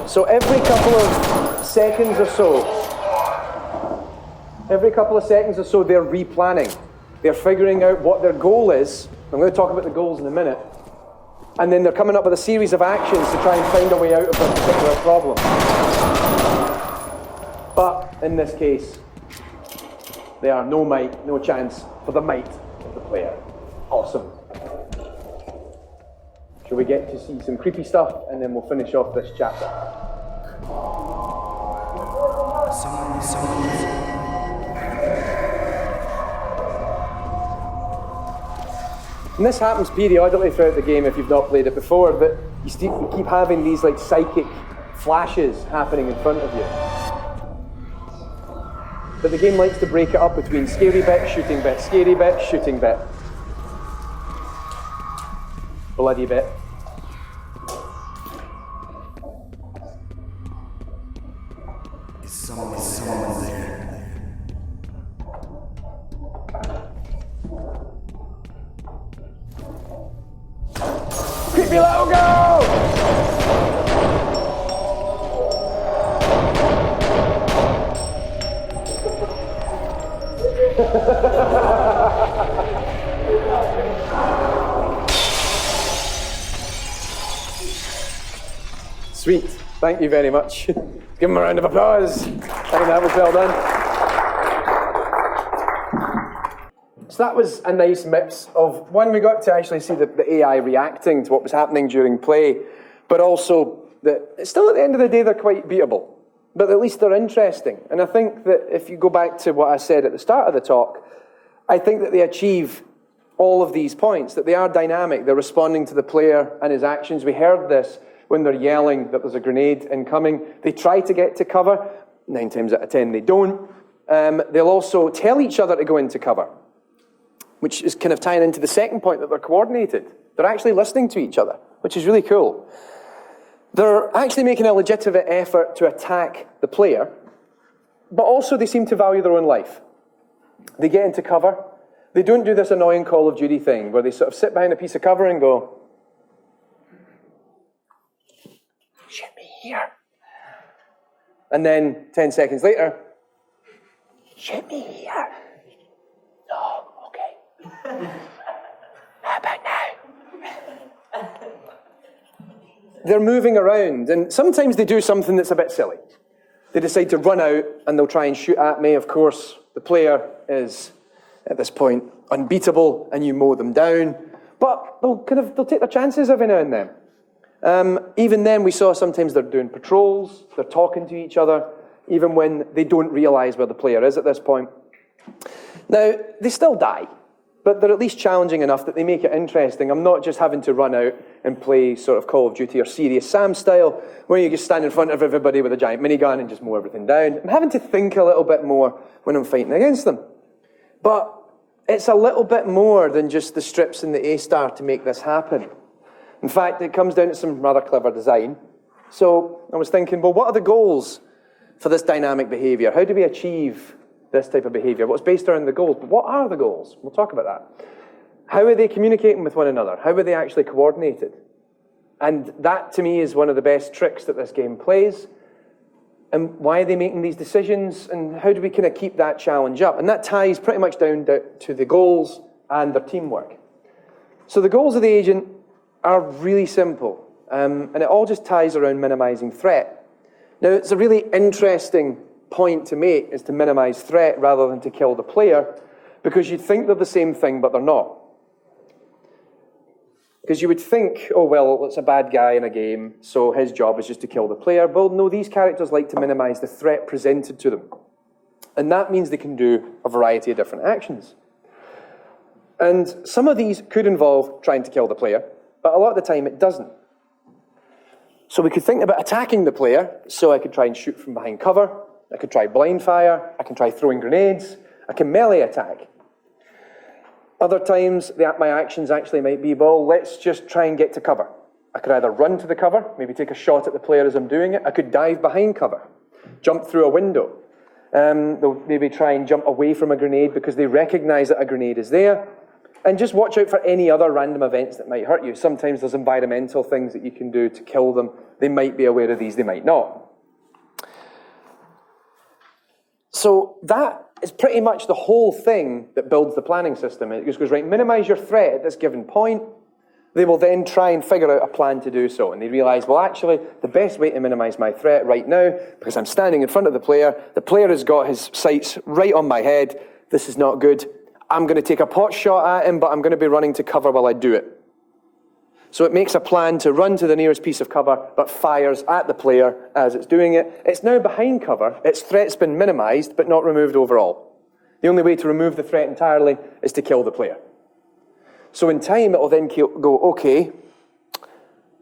So every couple of seconds or so, they're replanning. They're figuring out what their goal is. I'm going to talk about the goals in a minute. And then they're coming up with a series of actions to try and find a way out of a particular problem. But in this case, they are no might, no chance for the might of the player. Awesome. Shall we get to see some creepy stuff, and then we'll finish off this chapter. And this happens periodically throughout the game if you've not played it before, that you keep having these like psychic flashes happening in front of you. But the game likes to break it up between scary bit, shooting bit, scary bit, shooting bit. Bloody bit. Is someone there? Creepy little girl! Sweet. Thank you very much. Give him a round of applause. I think that was well done. So that was a nice mix of, one, we got to actually see the AI reacting to what was happening during play, but also that still at the end of the day they're quite beatable, but at least they're interesting. And I think that if you go back to what I said at the start of the talk, I think that they achieve all of these points, that they are dynamic, they're responding to the player and his actions. We heard this when they're yelling that there's a grenade incoming. They try to get to cover, 9 times out of 10 they don't. They'll also tell each other to go into cover, which is kind of tying into the second point, that they're coordinated. They're actually listening to each other, which is really cool. They're actually making a legitimate effort to attack the player, but also they seem to value their own life. They get into cover. They don't do this annoying Call of Duty thing where they sort of sit behind a piece of cover and go, shoot me here. And then 10 seconds later, shoot me here. No, okay. How about now? They're moving around, and sometimes they do something that's a bit silly. They decide to run out, and they'll try and shoot at me. Of course, the player is, at this point, unbeatable, and you mow them down. But they'll take their chances every now and then. Even then, we saw sometimes they're doing patrols, they're talking to each other, even when they don't realize where the player is at this point. Now, they still die, but they're at least challenging enough that they make it interesting. I'm not just having to run out and play sort of Call of Duty or Serious Sam style, where you just stand in front of everybody with a giant minigun and just mow everything down. I'm having to think a little bit more when I'm fighting against them. But it's a little bit more than just the strips and the A-star to make this happen. In fact, it comes down to some rather clever design. So I was thinking, well, what are the goals for this dynamic behavior? How do we achieve this type of behavior? Well, it's based around the goals, but what are the goals? We'll talk about that. How are they communicating with one another? How are they actually coordinated? And that, to me, is one of the best tricks that this game plays. And why are they making these decisions? And how do we kind of keep that challenge up? And that ties pretty much down to the goals and their teamwork. So the goals of the agent are really simple, and it all just ties around minimizing threat. Now, it's a really interesting point to make, is to minimize threat rather than to kill the player, because you'd think they're the same thing, but they're not. Because you would think, oh, well, it's a bad guy in a game, so his job is just to kill the player. Well, no, these characters like to minimize the threat presented to them. And that means they can do a variety of different actions. And some of these could involve trying to kill the player, but a lot of the time it doesn't. So we could think about attacking the player, so I could try and shoot from behind cover, I could try blind fire, I can try throwing grenades, I can melee attack. Other times, my actions actually might be, well, let's just try and get to cover. I could either run to the cover, maybe take a shot at the player as I'm doing it. I could dive behind cover, jump through a window. They'll maybe try and jump away from a grenade because they recognize that a grenade is there. And just watch out for any other random events that might hurt you. Sometimes there's environmental things that you can do to kill them. They might be aware of these, they might not. So that is pretty much the whole thing that builds the planning system. It just goes, right, minimize your threat at this given point. They will then try and figure out a plan to do so. And they realize, well, actually, the best way to minimize my threat right now, because I'm standing in front of the player has got his sights right on my head, this is not good. I'm going to take a pot shot at him, but I'm going to be running to cover while I do it. So it makes a plan to run to the nearest piece of cover, but fires at the player as it's doing it. It's now behind cover. Its threat's been minimized, but not removed overall. The only way to remove the threat entirely is to kill the player. So in time, it will then go, okay,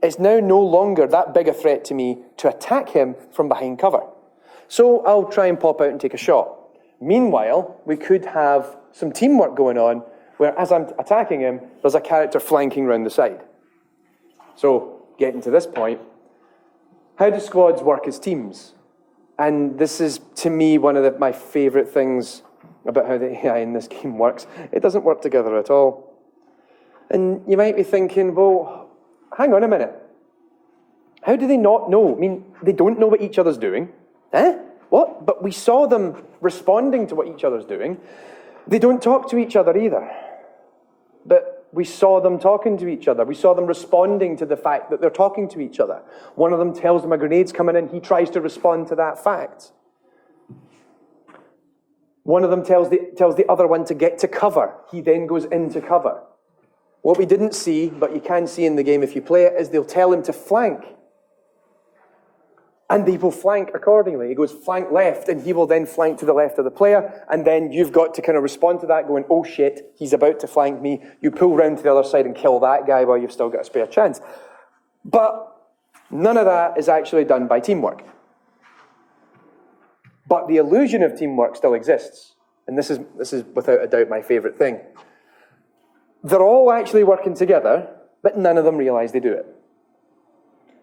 it's now no longer that big a threat to me to attack him from behind cover. So I'll try and pop out and take a shot. Meanwhile, we could have some teamwork going on where as I'm attacking him, there's a character flanking around the side. So, getting to this point, how do squads work as teams? And this is, to me, one of my favorite things about how the AI in this game works. It doesn't work together at all. And you might be thinking, well, hang on a minute. How do they not know? I mean, they don't know what each other's doing. Eh? What? But we saw them responding to what each other's doing. They don't talk to each other either. But we saw them talking to each other. We saw them responding to the fact that they're talking to each other. One of them tells them a grenade's coming in. He tries to respond to that fact. One of them tells the other one to get to cover. He then goes into cover. What we didn't see, but you can see in the game if you play it, is they'll tell him to flank. And they will flank accordingly. He goes flank left, and he will then flank to the left of the player, and then you've got to kind of respond to that going, oh shit, he's about to flank me. You pull round to the other side and kill that guy while you've still got a spare chance. But none of that is actually done by teamwork. But the illusion of teamwork still exists. And this is without a doubt my favorite thing. They're all actually working together, but none of them realize they do it.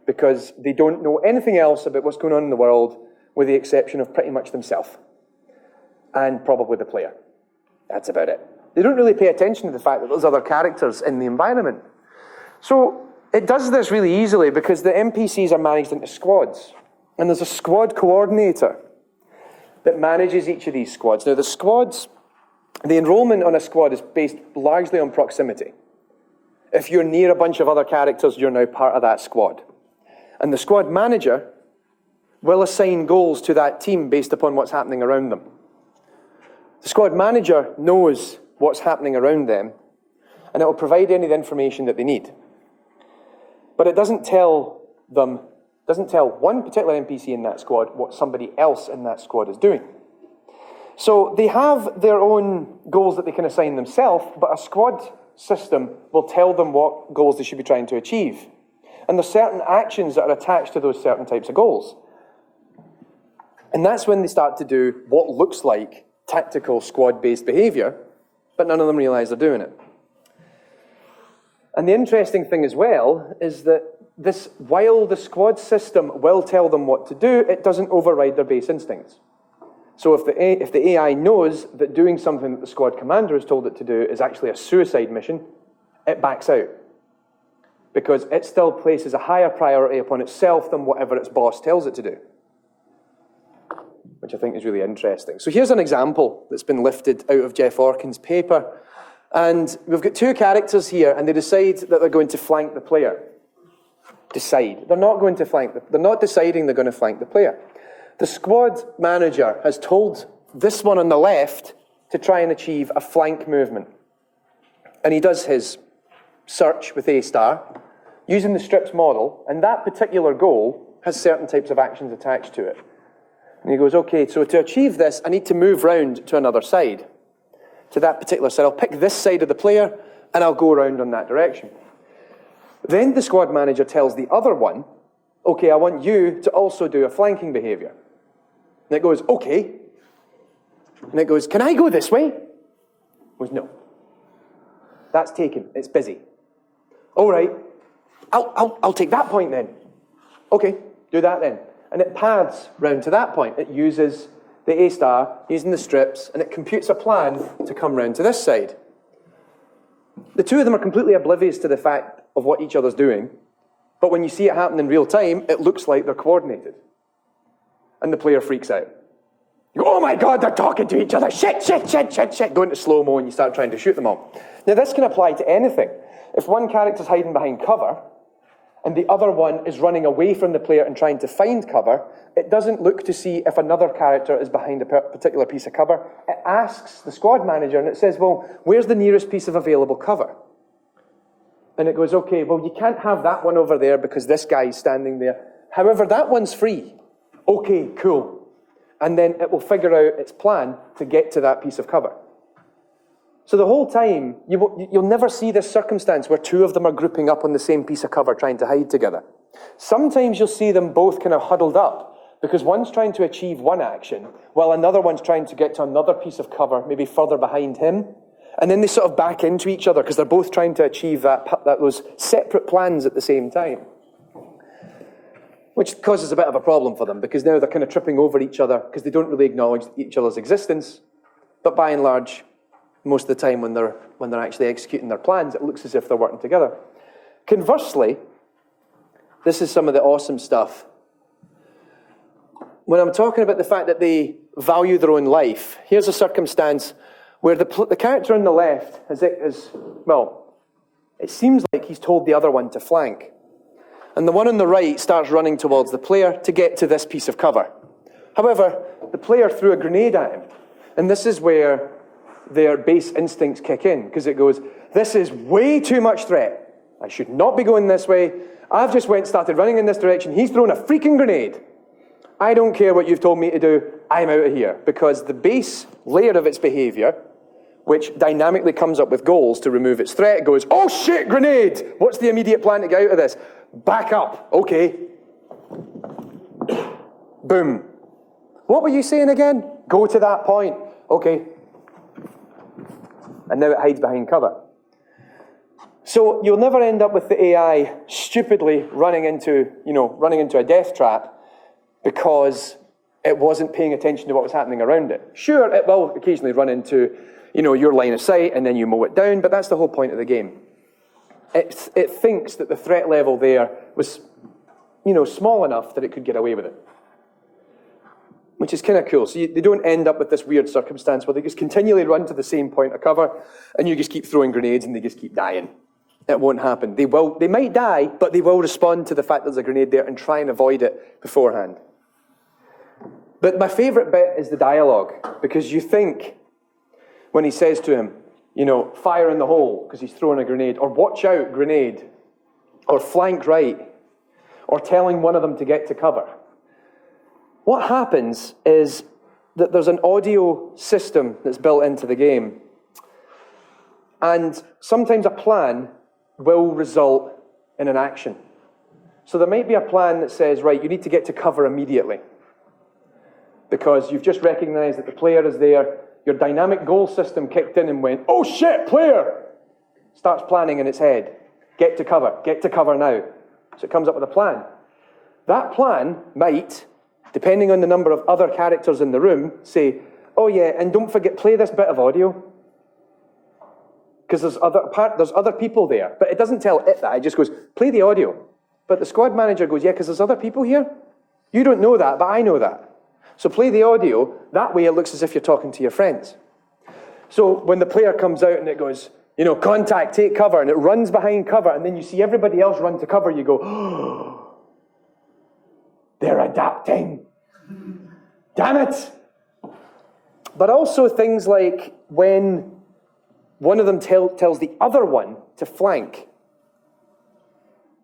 Because they don't know anything else about what's going on in the world, with the exception of pretty much themselves. And probably the player. That's about it. They don't really pay attention to the fact that there's other characters in the environment. So it does this really easily because the NPCs are managed into squads. And there's a squad coordinator that manages each of these squads. Now the squads, the enrollment on a squad is based largely on proximity. If you're near a bunch of other characters, you're now part of that squad. And the squad manager will assign goals to that team based upon what's happening around them. The squad manager knows what's happening around them, and it will provide any of the information that they need. But it doesn't tell one particular NPC in that squad what somebody else in that squad is doing. So they have their own goals that they can assign themselves, but a squad system will tell them what goals they should be trying to achieve. And there's certain actions that are attached to those certain types of goals. And that's when they start to do what looks like tactical squad-based behavior, but none of them realize they're doing it. And the interesting thing as well is that while the squad system will tell them what to do, it doesn't override their base instincts. So if the AI knows that doing something that the squad commander has told it to do is actually a suicide mission, it backs out. Because it still places a higher priority upon itself than whatever its boss tells it to do. Which I think is really interesting. So here's an example that's been lifted out of Jeff Orkin's paper. And we've got two characters here, and they decide that they're going to flank the player. Decide. They're not going to flank. They're not deciding they're going to flank the player. The squad manager has told this one on the left to try and achieve a flank movement. And he does his search with A* using the strips model, and that particular goal has certain types of actions attached to it. And he goes, okay, so to achieve this, I need to move round to another side, to that particular side. I'll pick this side of the player, and I'll go around in that direction. Then the squad manager tells the other one, okay, I want you to also do a flanking behavior. And it goes, okay. And it goes, can I go this way? It goes, no. That's taken, it's busy. All right, I'll take that point then. Okay, do that then. And it paths round to that point. It uses the A* using the strips, and it computes a plan to come round to this side. The two of them are completely oblivious to the fact of what each other's doing, but when you see it happen in real time, it looks like they're coordinated. And the player freaks out. You go, oh my God, they're talking to each other. Shit, shit, shit, shit, shit. Go into slow-mo and you start trying to shoot them all. Now this can apply to anything. If one character's hiding behind cover, and the other one is running away from the player and trying to find cover, it doesn't look to see if another character is behind a particular piece of cover. It asks the squad manager, and it says, well, where's the nearest piece of available cover? And it goes, okay, well, you can't have that one over there because this guy's standing there. However, that one's free. Okay, cool. And then it will figure out its plan to get to that piece of cover. So the whole time, you'll never see this circumstance where two of them are grouping up on the same piece of cover trying to hide together. Sometimes you'll see them both kind of huddled up because one's trying to achieve one action while another one's trying to get to another piece of cover, maybe further behind him. And then they sort of back into each other because they're both trying to achieve those separate plans at the same time. Which causes a bit of a problem for them because now they're kind of tripping over each other because they don't really acknowledge each other's existence. But by and large, most of the time when they're actually executing their plans, it looks as if they're working together. Conversely, this is some of the awesome stuff. When I'm talking about the fact that they value their own life, here's a circumstance where the character on the left it seems like he's told the other one to flank. And the one on the right starts running towards the player to get to this piece of cover. However, the player threw a grenade at him. And this is where their base instincts kick in, because it goes, this is way too much threat. I should not be going this way. I've just started running in this direction. He's thrown a freaking grenade. I don't care what you've told me to do. I'm out of here. Because the base layer of its behavior, which dynamically comes up with goals to remove its threat, goes, oh shit, grenade! What's the immediate plan to get out of this? Back up. Okay. Boom. What were you saying again? Go to that point. Okay. And now it hides behind cover. So you'll never end up with the AI stupidly running into a death trap because it wasn't paying attention to what was happening around it. Sure, it will occasionally run into, your line of sight and then you mow it down, but that's the whole point of the game. It thinks that the threat level there was, small enough that it could get away with it. Which is kind of cool. So they don't end up with this weird circumstance where they just continually run to the same point of cover and you just keep throwing grenades and they just keep dying. It won't happen. They might die, but they will respond to the fact there's a grenade there and try and avoid it beforehand. But my favorite bit is the dialogue, because you think when he says to him, fire in the hole because he's throwing a grenade, or watch out, grenade, or flank right, or telling one of them to get to cover. What happens is that there's an audio system that's built into the game. And sometimes a plan will result in an action. So there might be a plan that says, right, you need to get to cover immediately. Because you've just recognized that the player is there. Your dynamic goal system kicked in and went, oh shit, player! Starts planning in its head. Get to cover now. So it comes up with a plan. That plan might, depending on the number of other characters in the room, say, oh yeah, and don't forget, play this bit of audio. Because there's other people there. But it doesn't tell it that, it just goes, play the audio. But the squad manager goes, yeah, because there's other people here. You don't know that, but I know that. So play the audio, that way it looks as if you're talking to your friends. So when the player comes out and it goes, You know, contact, take cover, and it runs behind cover, and then you see everybody else run to cover, you go, oh, they're adapting. Damn it. But also things like when one of them tells the other one to flank.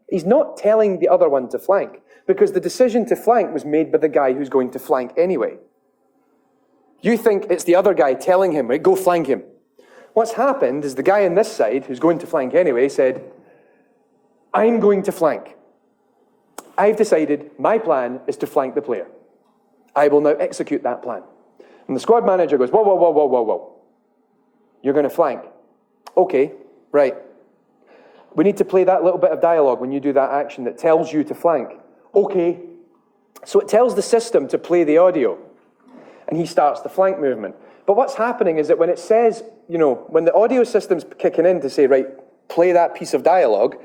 He's not telling the other one to flank, because the decision to flank was made by the guy who's going to flank anyway. You think it's the other guy telling him, right, go flank him. What's happened is the guy on this side, who's going to flank anyway, said, I'm going to flank. I've decided my plan is to flank the player. I will now execute that plan. And the squad manager goes, whoa, whoa, whoa, whoa, whoa, whoa. You're going to flank. Okay, right. We need to play that little bit of dialogue when you do that action that tells you to flank. Okay. So it tells the system to play the audio. And he starts the flank movement. But what's happening is that when it says, you know, when the audio system's kicking in to say, right, play that piece of dialogue,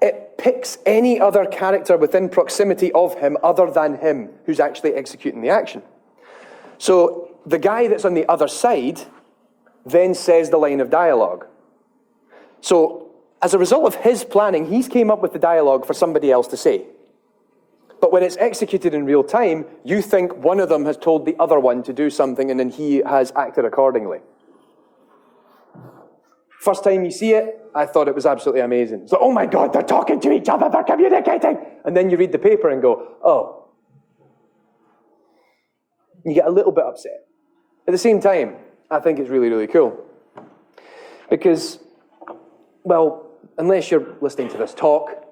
it picks any other character within proximity of him other than him who's actually executing the action. So the guy that's on the other side then says the line of dialogue. So as a result of his planning, he's came up with the dialogue for somebody else to say. But when it's executed in real time, you think one of them has told the other one to do something and then he has acted accordingly. First time you see it, I thought it was absolutely amazing. It's like, oh my God, they're talking to each other, they're communicating. And then you read the paper and go, oh. You get a little bit upset. At the same time, I think it's really, really cool. Because, well, unless you're listening to this talk,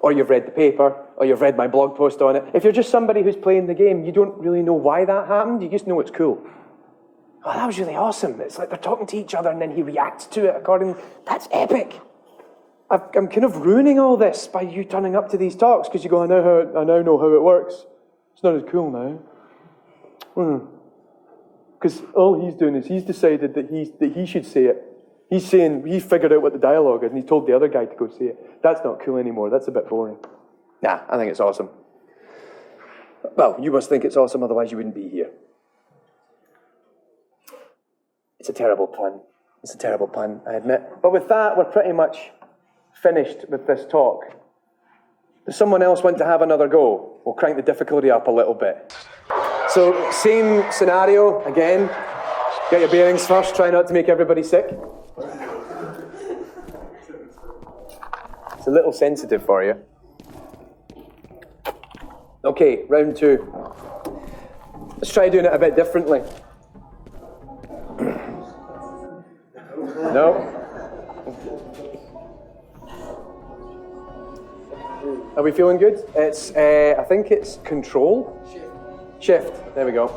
or you've read the paper, or you've read my blog post on it, if you're just somebody who's playing the game, you don't really know why that happened, you just know it's cool. Oh, that was really awesome. It's like they're talking to each other and then he reacts to it accordingly. That's epic. I'm kind of ruining all this by you turning up to these talks because you go, I now know how it works. It's not as cool now. Because all he's doing is he's decided that he should say it. He's saying he figured out what the dialogue is and he told the other guy to go say it. That's not cool anymore. That's a bit boring. Nah, I think it's awesome. Well, you must think it's awesome, otherwise you wouldn't be here. It's a terrible pun. It's a terrible pun, I admit. But with that, we're pretty much finished with this talk. Does someone else want to have another go? We'll crank the difficulty up a little bit. So, same scenario again. Get your bearings first, try not to make everybody sick. It's a little sensitive for you. Okay, round 2. Let's try doing it a bit differently. No? Are we feeling good? It's, I think it's control? Shift. There we go.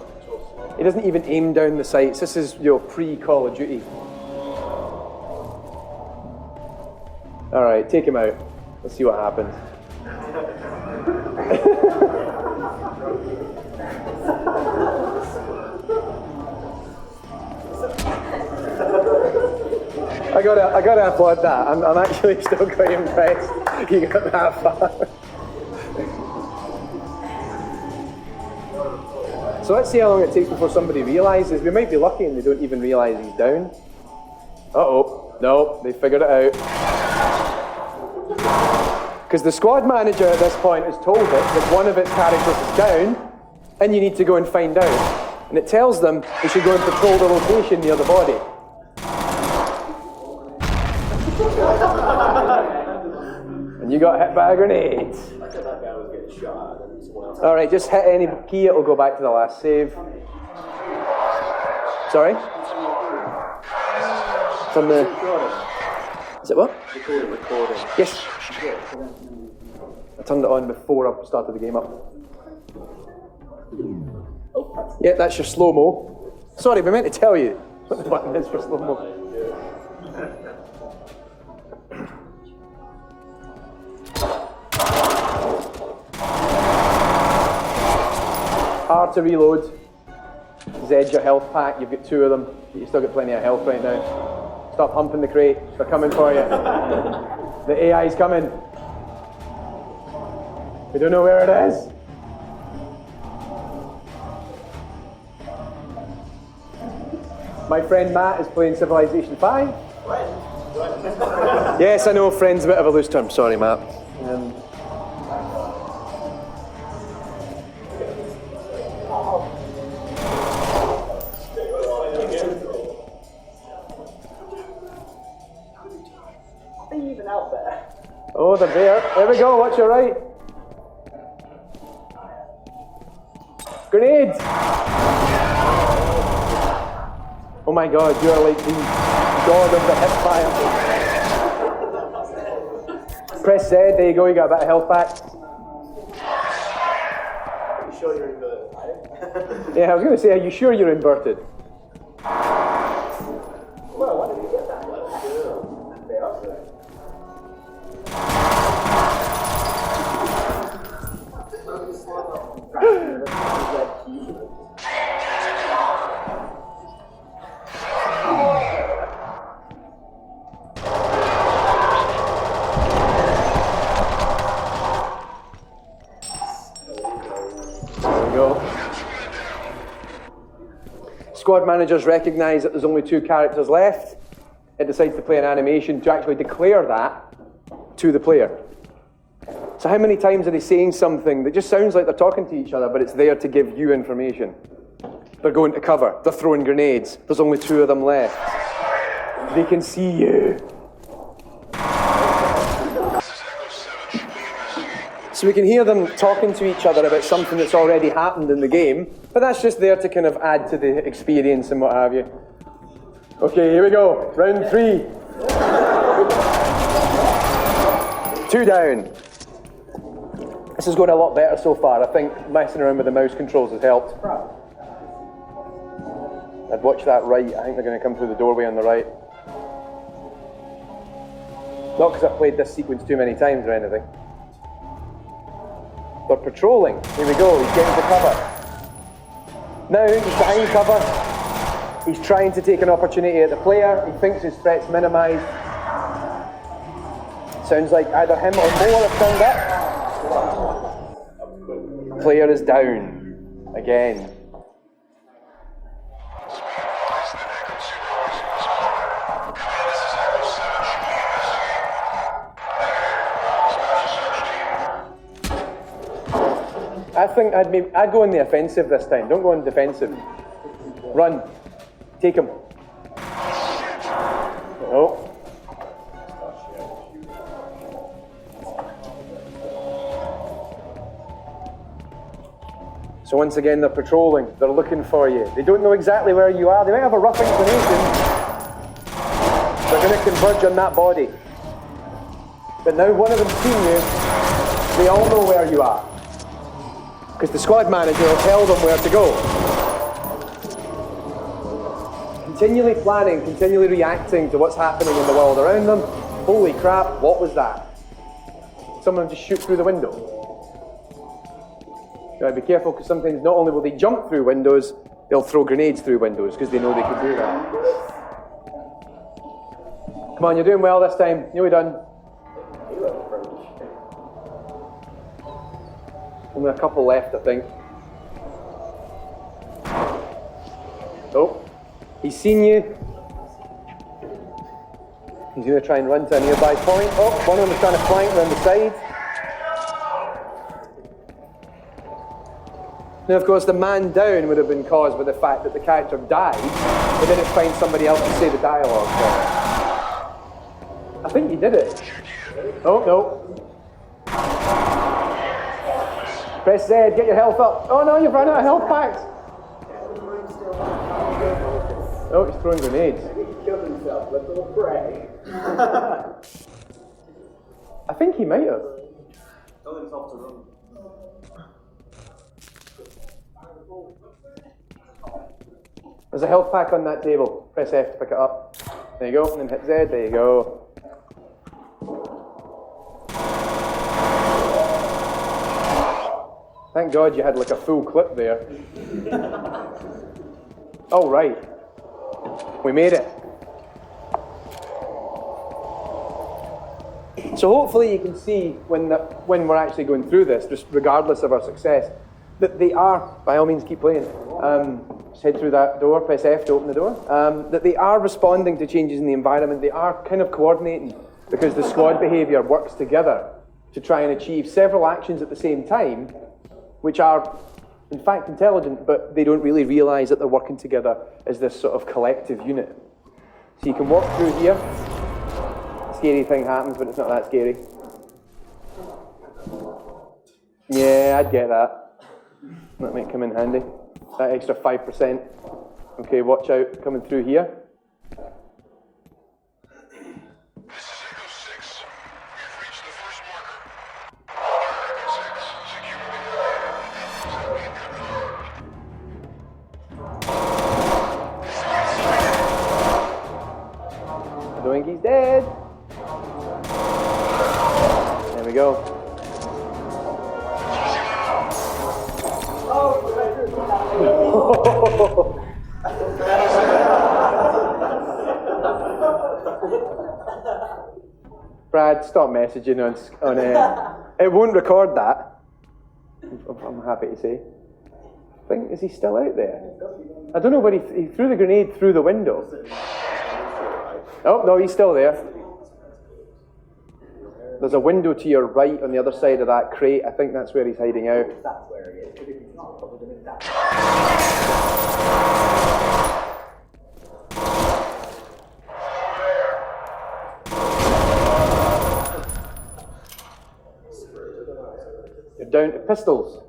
He doesn't even aim down the sights. This is your pre-Call of Duty. All right, take him out. Let's see what happens. I gotta applaud that. I'm actually still quite impressed you got that far. So let's see how long it takes before somebody realizes. We might be lucky and they don't even realize he's down. Uh-oh. No, they figured it out. Because the squad manager at this point has told it that one of its characters is down and you need to go and find out. And it tells them they should go and patrol the location near the body. And you got hit by a grenade. I said that guy was getting shot. All right, just hit any key, it'll go back to the last save. Sorry? From the... Is it what? Recording. Yes. I turned it on before I started the game up. Yeah, that's your slow-mo. Sorry, we meant to tell you what the button is for slow-mo. R to reload. Zed's your health pack. You've got 2 of them. But you've still got plenty of health right now. Stop humping the crate. They're coming for you. The AI's coming. We don't know where it is. My friend Matt is playing Civilization 5. Yes, I know, friend's a bit of a loose term. Sorry, Matt. Even out there. Oh, they're there. There we go. Watch your right. Grenades! Oh my God, you are like the god of the hip fire. Press Z, there you go, you got a bit of health back. Are you sure you're inverted? Yeah, I was going to say, are you sure you're inverted? Well, why did you get that? Squad managers recognise that there's only 2 characters left. It decides to play an animation to actually declare that to the player. So how many times are they saying something that just sounds like they're talking to each other, but it's there to give you information? They're going to cover. They're throwing grenades. There's only 2 of them left. They can see you. So we can hear them talking to each other about something that's already happened in the game, but that's just there to kind of add to the experience and what have you. Okay, here we go. Round 3. 2 down. This is going a lot better so far. I think messing around with the mouse controls has helped. I'd watch that right. I think they're going to come through the doorway on the right. Not because I've played this sequence too many times or anything. They're patrolling. Here we go. He's getting to cover. Now he's behind cover. He's trying to take an opportunity at the player. He thinks his threat's minimised. Sounds like either him or more have turned up. Player is down. Again. I think I'd go in the offensive this time. Don't go in defensive. Run. Take him. Oh. So once again, they're patrolling. They're looking for you. They don't know exactly where you are. They might have a rough inclination. They're going to converge on that body. But now one of them's seen you. They all know where you are. Because the squad manager will tell them where to go. Continually planning, continually reacting to what's happening in the world around them. Holy crap, what was that? Someone just shoot through the window. You gotta be careful, because sometimes not only will they jump through windows, they'll throw grenades through windows, because they know they can do that. Come on, you're doing well this time. Nearly done. Only a couple left, I think. Oh, he's seen you. He's going to try and run to a nearby point. Oh, one of them is trying to flank around the side. Now, of course, the man down would have been caused by the fact that the character died, but then it finds somebody else to say the dialogue. I think he did it. Oh, no. Press Z, get your health up. Oh no, you've run out of health packs. Oh, he's throwing grenades. He killed himself, let's all pray. I think he might have. Tell himself to run. There's a health pack on that table. Press F to pick it up. There you go, and then hit Z, there you go. Thank God you had like a full clip there. Oh, right. We made it. So hopefully you can see when we're actually going through this, just regardless of our success, that they are, by all means keep playing, just head through that door, press F to open the door, that they are responding to changes in the environment, they are kind of coordinating. because the squad behavior works together to try and achieve several actions at the same time, which are in fact intelligent, but they don't really realize that they're working together as this sort of collective unit. So you can walk through here. Scary thing happens, but it's not that scary. Yeah, I'd get that. That might come in handy. That extra 5%. Okay, watch out coming through here. I don't think he's dead. There we go. Brad, stop messaging on it won't record that. I'm happy to say. I think, is he still out there? I don't know, but he threw the grenade through the window. Oh, no, he's still there. There's a window to your right on the other side of that crate. I think that's where he's hiding out. That's where he is. You're down to pistols.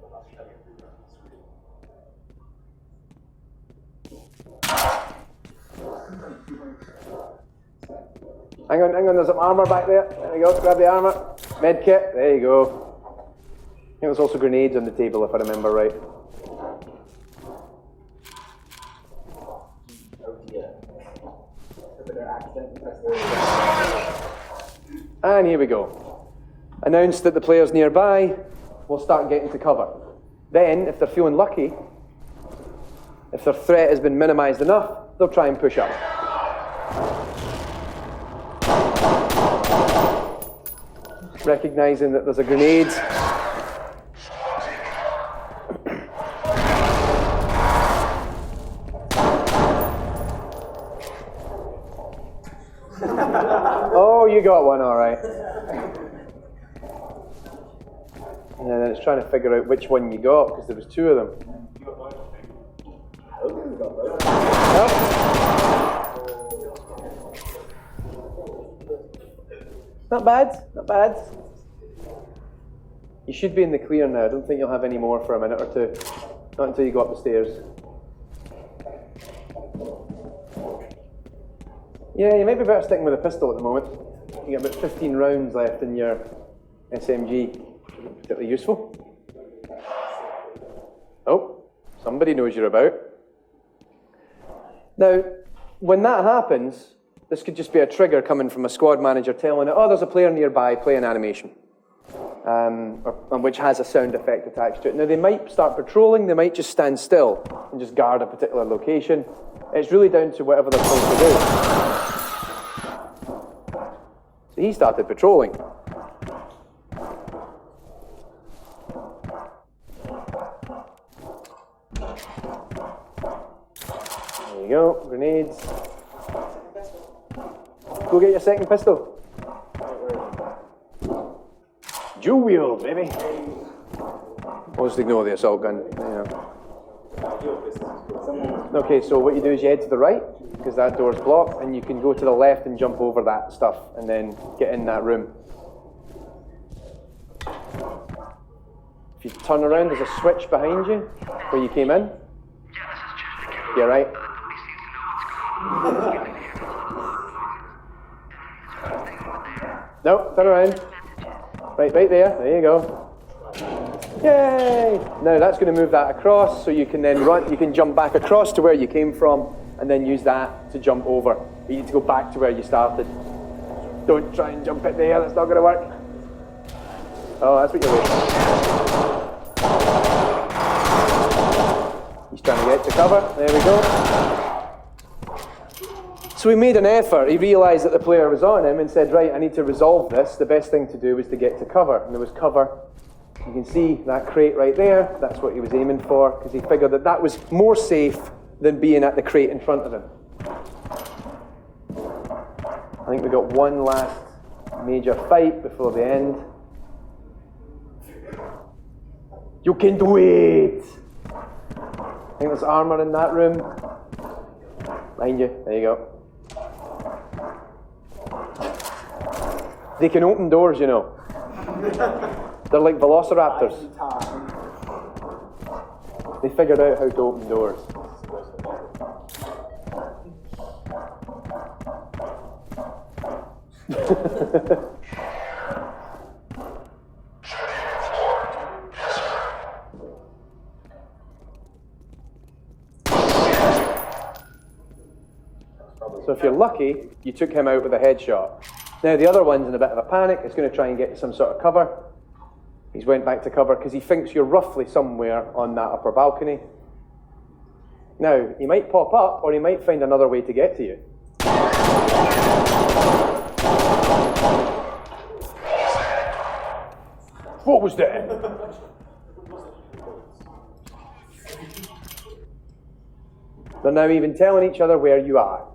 Hang on, there's some armor back there. There we go, grab the armor. Med kit, there you go. I think there's also grenades on the table if I remember right. And here we go. Announce that the players nearby will start getting to cover. Then, if they're feeling lucky, if their threat has been minimized enough, they'll try and push up. Recognizing that there's a grenade. Oh, you got one, all right. And then it's trying to figure out which one you got, because there was two of them. Nope. Not bad, not bad. You should be in the clear now. I don't think you'll have any more for a minute or two. Not until you go up the stairs. Yeah, you might be better sticking with a pistol at the moment. You got about 15 rounds left in your SMG. Particularly useful. Oh, somebody knows you're about. Now, when that happens, this could just be a trigger coming from a squad manager telling it, oh, there's a player nearby, play an animation, which has a sound effect attached to it. Now, they might start patrolling, they might just stand still and just guard a particular location. It's really down to whatever they're supposed to do. So he started patrolling. There you go, grenades. Go get your second pistol. Dual wield, baby. I'll just ignore the assault gun. Yeah. Okay, so what you do is you head to the right, because that door's blocked, and you can go to the left and jump over that stuff, and then get in that room. If you turn around, there's a switch behind you, where you came in. Yeah, right. No, turn around. Right there. There you go. Yay! Now that's going to move that across, so you can then run. You can jump back across to where you came from, and then use that to jump over. You need to go back to where you started. Don't try and jump it there. That's not going to work. Oh, that's what you're waiting for. He's trying to get to cover. There we go. So he made an effort. He realized that the player was on him and said, right, I need to resolve this. The best thing to do was to get to cover. And there was cover. You can see that crate right there. That's what he was aiming for, because he figured that that was more safe than being at the crate in front of him. I think we got one last major fight before the end. You can do it! I think there's armor in that room. Behind you, there you go. They can open doors, you know. They're like velociraptors. They figured out how to open doors. So if you're lucky, you took him out with a headshot. Now the other one's in a bit of a panic. He's going to try and get you some sort of cover. He's went back to cover because he thinks you're roughly somewhere on that upper balcony. Now, he might pop up or he might find another way to get to you. What was that? They're now even telling each other where you are.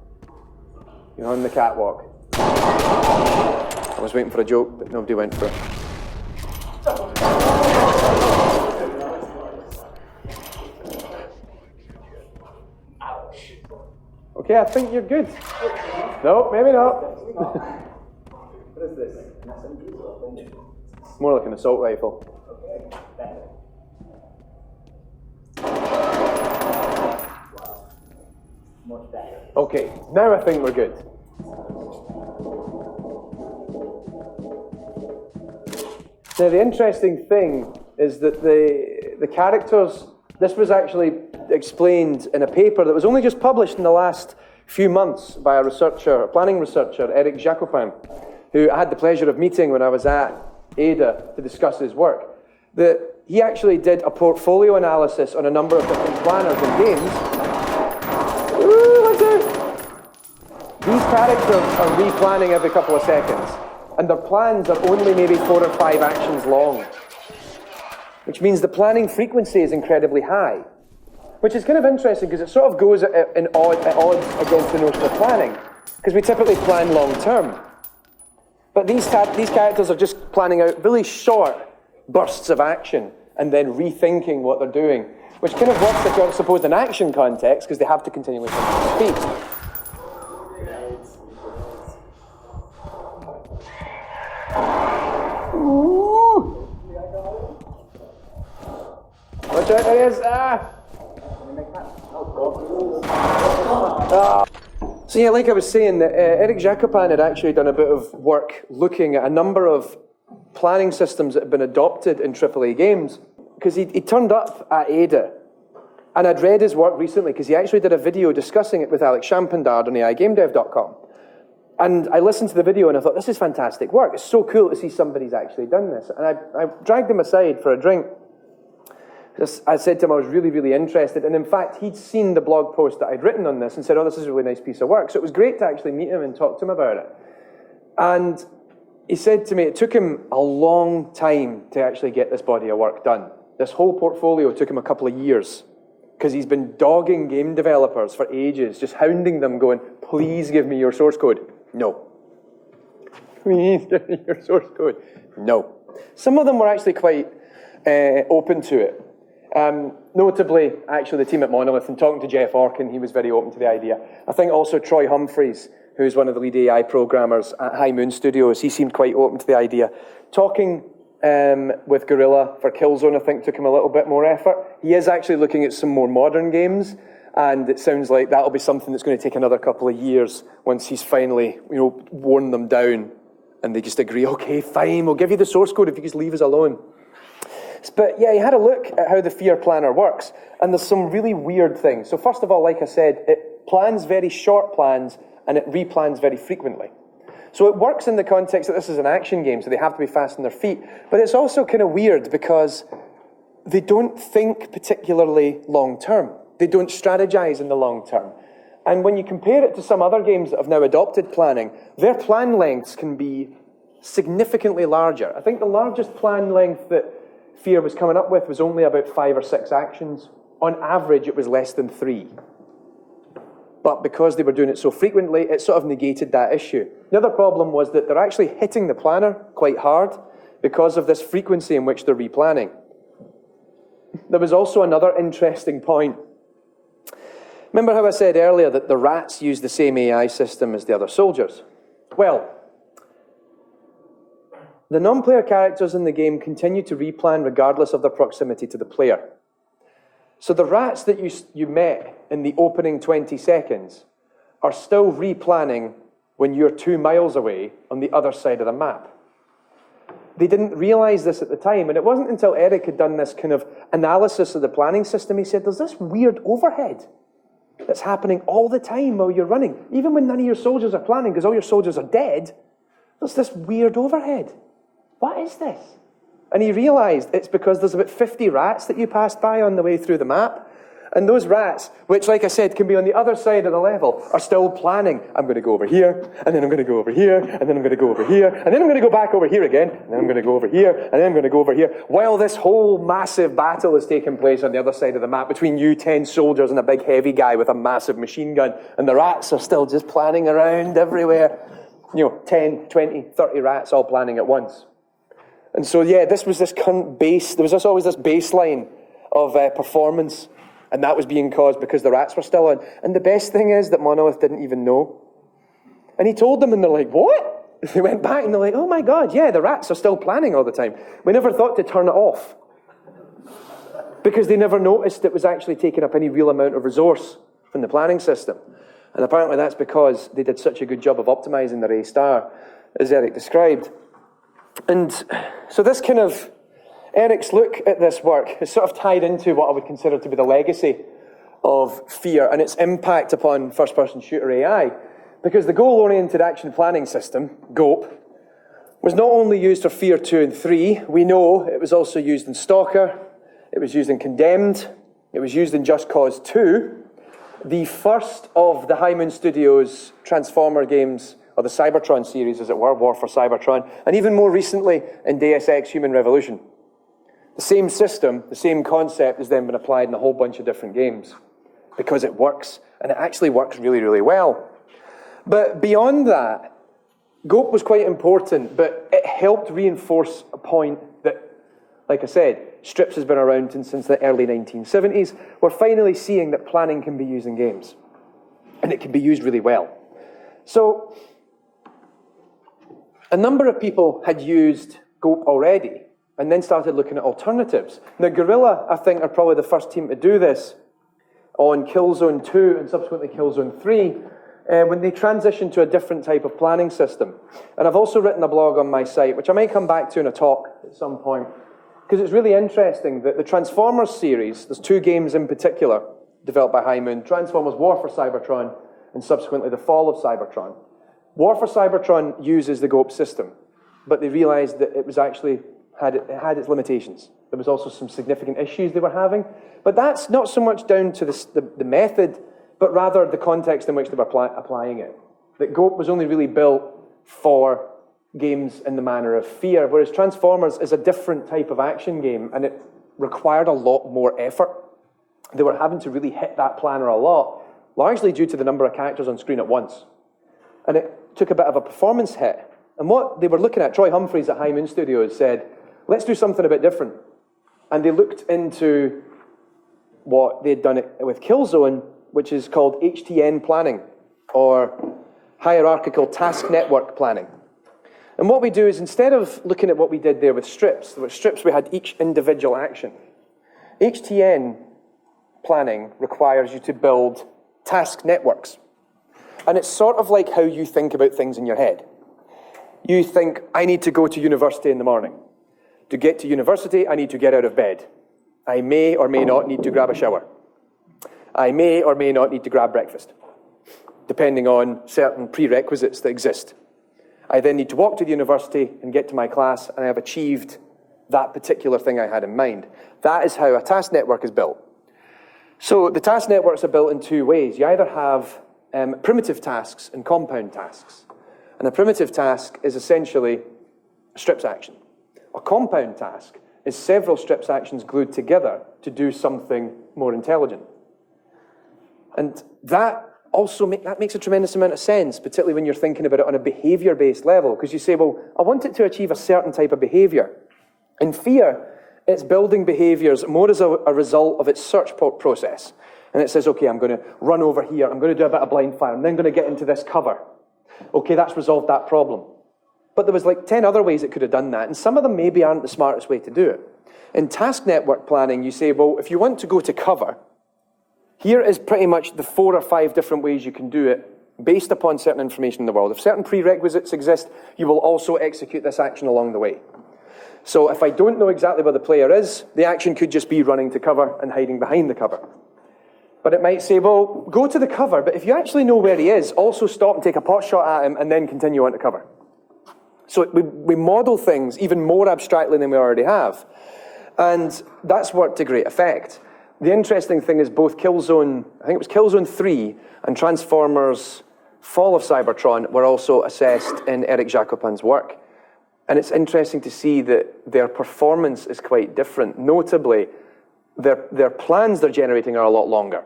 You're on the catwalk. I was waiting for a joke, but nobody went for it. Okay, I think you're good. No, maybe not. What is this? An SMG or a More like an assault rifle. Okay, better. Wow. Much better. Okay, now I think we're good. Now the interesting thing is that the characters, this was actually explained in a paper that was only just published in the last few months by a researcher, a planning researcher, Eric Jacopin, who I had the pleasure of meeting when I was at Ada to discuss his work. That he actually did a portfolio analysis on a number of different planners and games. Ooh, what's it? These characters are replanning every couple of seconds, and their plans are only maybe 4 or 5 actions long, which means the planning frequency is incredibly high, which is kind of interesting because it sort of goes at odds against the notion of planning, because we typically plan long term. But these characters are just planning out really short bursts of action and then rethinking what they're doing, which kind of works, I suppose, in action context, because they have to continually think at speed. Ooh. Watch out, there he is. So yeah, like I was saying, Eric Jacopin had actually done a bit of work looking at a number of planning systems that have been adopted in AAA games, because he turned up at Ada, and I'd read his work recently because he actually did a video discussing it with Alex Champandard on AIGameDev.com. And I listened to the video and I thought, this is fantastic work. It's so cool to see somebody's actually done this. And I dragged him aside for a drink. I said to him I was really, really interested. And in fact, he'd seen the blog post that I'd written on this and said, oh, this is a really nice piece of work. So it was great to actually meet him and talk to him about it. And he said to me, it took him a long time to actually get this body of work done. This whole portfolio took him a couple of years, because he's been dogging game developers for ages, just hounding them, going, please give me your source code. No. Please give me your source code. No. Some of them were actually quite open to it. Notably, actually, the team at Monolith, and talking to Jeff Orkin, he was very open to the idea. I think also Troy Humphreys, who's one of the lead AI programmers at High Moon Studios, he seemed quite open to the idea. Talking with Gorilla for Killzone, I think, took him a little bit more effort. He is actually looking at some more modern games, and it sounds like that'll be something that's going to take another couple of years once he's finally, worn them down, and they just agree, okay, fine, we'll give you the source code if you just leave us alone. But yeah, he had a look at how the F.E.A.R planner works, and there's some really weird things. So first of all, like I said, it plans very short plans, and it replans very frequently. So it works in the context that this is an action game, so they have to be fast on their feet. But it's also kind of weird because they don't think particularly long term. They don't strategize in the long term. And when you compare it to some other games that have now adopted planning, their plan lengths can be significantly larger. I think the largest plan length that F.E.A.R was coming up with was only about 5 or 6 actions. On average, it was less than 3. But because they were doing it so frequently, it sort of negated that issue. The other problem was that they're actually hitting the planner quite hard because of this frequency in which they're replanning. There was also another interesting point. Remember how I said earlier that the rats use the same AI system as the other soldiers? Well, the non-player characters in the game continue to replan regardless of their proximity to the player. So the rats that you met in the opening 20 seconds are still replanning when you're 2 miles away on the other side of the map. They didn't realize this at the time, and it wasn't until Eric had done this kind of analysis of the planning system, he said, there's this weird overhead that's happening all the time while you're running. Even when none of your soldiers are planning, because all your soldiers are dead, there's this weird overhead. What is this? And he realized it's because there's about 50 rats that you passed by on the way through the map. And those rats, which, like I said, can be on the other side of the level, are still planning. I'm going to go over here, and then I'm going to go over here, and then I'm going to go over here, and then I'm going to go back over here again, and then I'm going to go over here, and then I'm going to go over here, while this whole massive battle is taking place on the other side of the map between you 10 soldiers and a big heavy guy with a massive machine gun, and the rats are still just planning around everywhere. 10, 20, 30 rats all planning at once. And so, yeah, this was this there was always this baseline of performance, and that was being caused because the rats were still on. And the best thing is that Monolith didn't even know. And he told them, and they're like, what? They went back, and they're like, oh my God, yeah, the rats are still planning all the time. We never thought to turn it off, because they never noticed it was actually taking up any real amount of resource from the planning system. And apparently that's because they did such a good job of optimizing their A*, as Eric described. And so this kind of, Eric's look at this work is sort of tied into what I would consider to be the legacy of F.E.A.R. and its impact upon first-person shooter AI. Because the goal-oriented action planning system, GOAP, was not only used for F.E.A.R. 2 and 3, we know it was also used in Stalker, it was used in Condemned, it was used in Just Cause 2, the first of the High Moon Studios Transformer games, or the Cybertron series, as it were, War for Cybertron, and even more recently in Deus Ex Human Revolution. The same system, the same concept has then been applied in a whole bunch of different games because it works, and it actually works really, really well. But beyond that, GOAP was quite important, but it helped reinforce a point that, like I said, Strips has been around since the early 1970s. We're finally seeing that planning can be used in games, and it can be used really well. So, a number of people had used GOAP already, and then started looking at alternatives. Now, Guerrilla, I think, are probably the first team to do this on Killzone 2 and subsequently Killzone 3, when they transitioned to a different type of planning system. And I've also written a blog on my site, which I might come back to in a talk at some point, because it's really interesting that the Transformers series, there's 2 games in particular developed by High Moon, Transformers War for Cybertron and subsequently The Fall of Cybertron. War for Cybertron uses the GOAP system, but they realized that it was actually it had its limitations. There was also some significant issues they were having, but that's not so much down to the method, but rather the context in which they were applying it. That GOAP was only really built for games in the manner of F.E.A.R., whereas Transformers is a different type of action game, and it required a lot more effort. They were having to really hit that planner a lot, largely due to the number of characters on screen at once. And it took a bit of a performance hit. And what they were looking at, Troy Humphreys at High Moon Studios said, let's do something a bit different. And they looked into what they'd done with Killzone, which is called HTN planning, or hierarchical task network planning. And what we do is, instead of looking at what we did there with Strips, we had each individual action. HTN planning requires you to build task networks. And it's sort of like how you think about things in your head. You think, I need to go to university in the morning. To get to university, I need to get out of bed. I may or may not need to grab a shower. I may or may not need to grab breakfast, depending on certain prerequisites that exist. I then need to walk to the university and get to my class, and I have achieved that particular thing I had in mind. That is how a task network is built. So the task networks are built in 2 ways. You either have primitive tasks and compound tasks. And a primitive task is essentially a Strips action. A compound task is several Strips actions glued together to do something more intelligent. And that also that makes a tremendous amount of sense, particularly when you're thinking about it on a behavior-based level, because you say, well, I want it to achieve a certain type of behavior. In F.E.A.R, it's building behaviors more as a result of its search process. And it says, okay, I'm going to run over here, I'm going to do a bit of blind fire, I'm then going to get into this cover. Okay, that's resolved that problem. But there was like 10 other ways it could have done that, and some of them maybe aren't the smartest way to do it. In task network planning, you say, well, if you want to go to cover, here is pretty much the 4 or 5 different ways you can do it based upon certain information in the world. If certain prerequisites exist, you will also execute this action along the way. So if I don't know exactly where the player is, the action could just be running to cover and hiding behind the cover. But it might say, well, go to the cover, but if you actually know where he is, also stop and take a pot shot at him and then continue on to cover. So we model things even more abstractly than we already have. And that's worked to great effect. The interesting thing is both Killzone, I think it was Killzone 3 and Transformers Fall of Cybertron were also assessed in Eric Jacopin's work. And it's interesting to see that their performance is quite different. Notably, their plans they're generating are a lot longer.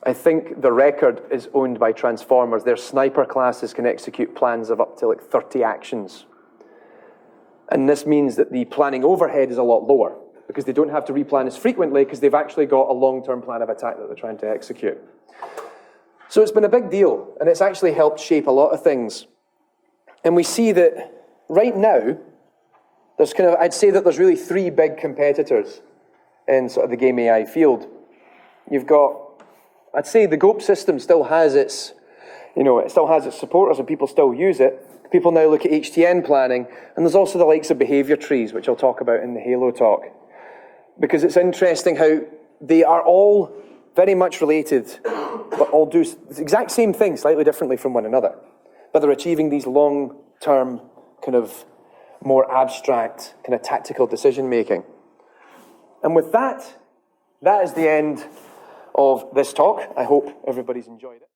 I think the record is owned by Transformers. Their sniper classes can execute plans of up to like 30 actions. And this means that the planning overhead is a lot lower because they don't have to replan as frequently because they've actually got a long-term plan of attack that they're trying to execute. So it's been a big deal, and it's actually helped shape a lot of things. And we see that right now, there's I'd say that there's really 3 big competitors in sort of the game AI field. You've got, I'd say the GOAP system still has its, it still has its supporters and people still use it. People now look at HTN planning, and there's also the likes of behavior trees, which I'll talk about in the Halo talk. Because it's interesting how they are all very much related, but all do the exact same thing slightly differently from one another. But they're achieving these long-term, kind of more abstract, kind of tactical decision-making. And with that, that is the end of this talk. I hope everybody's enjoyed it.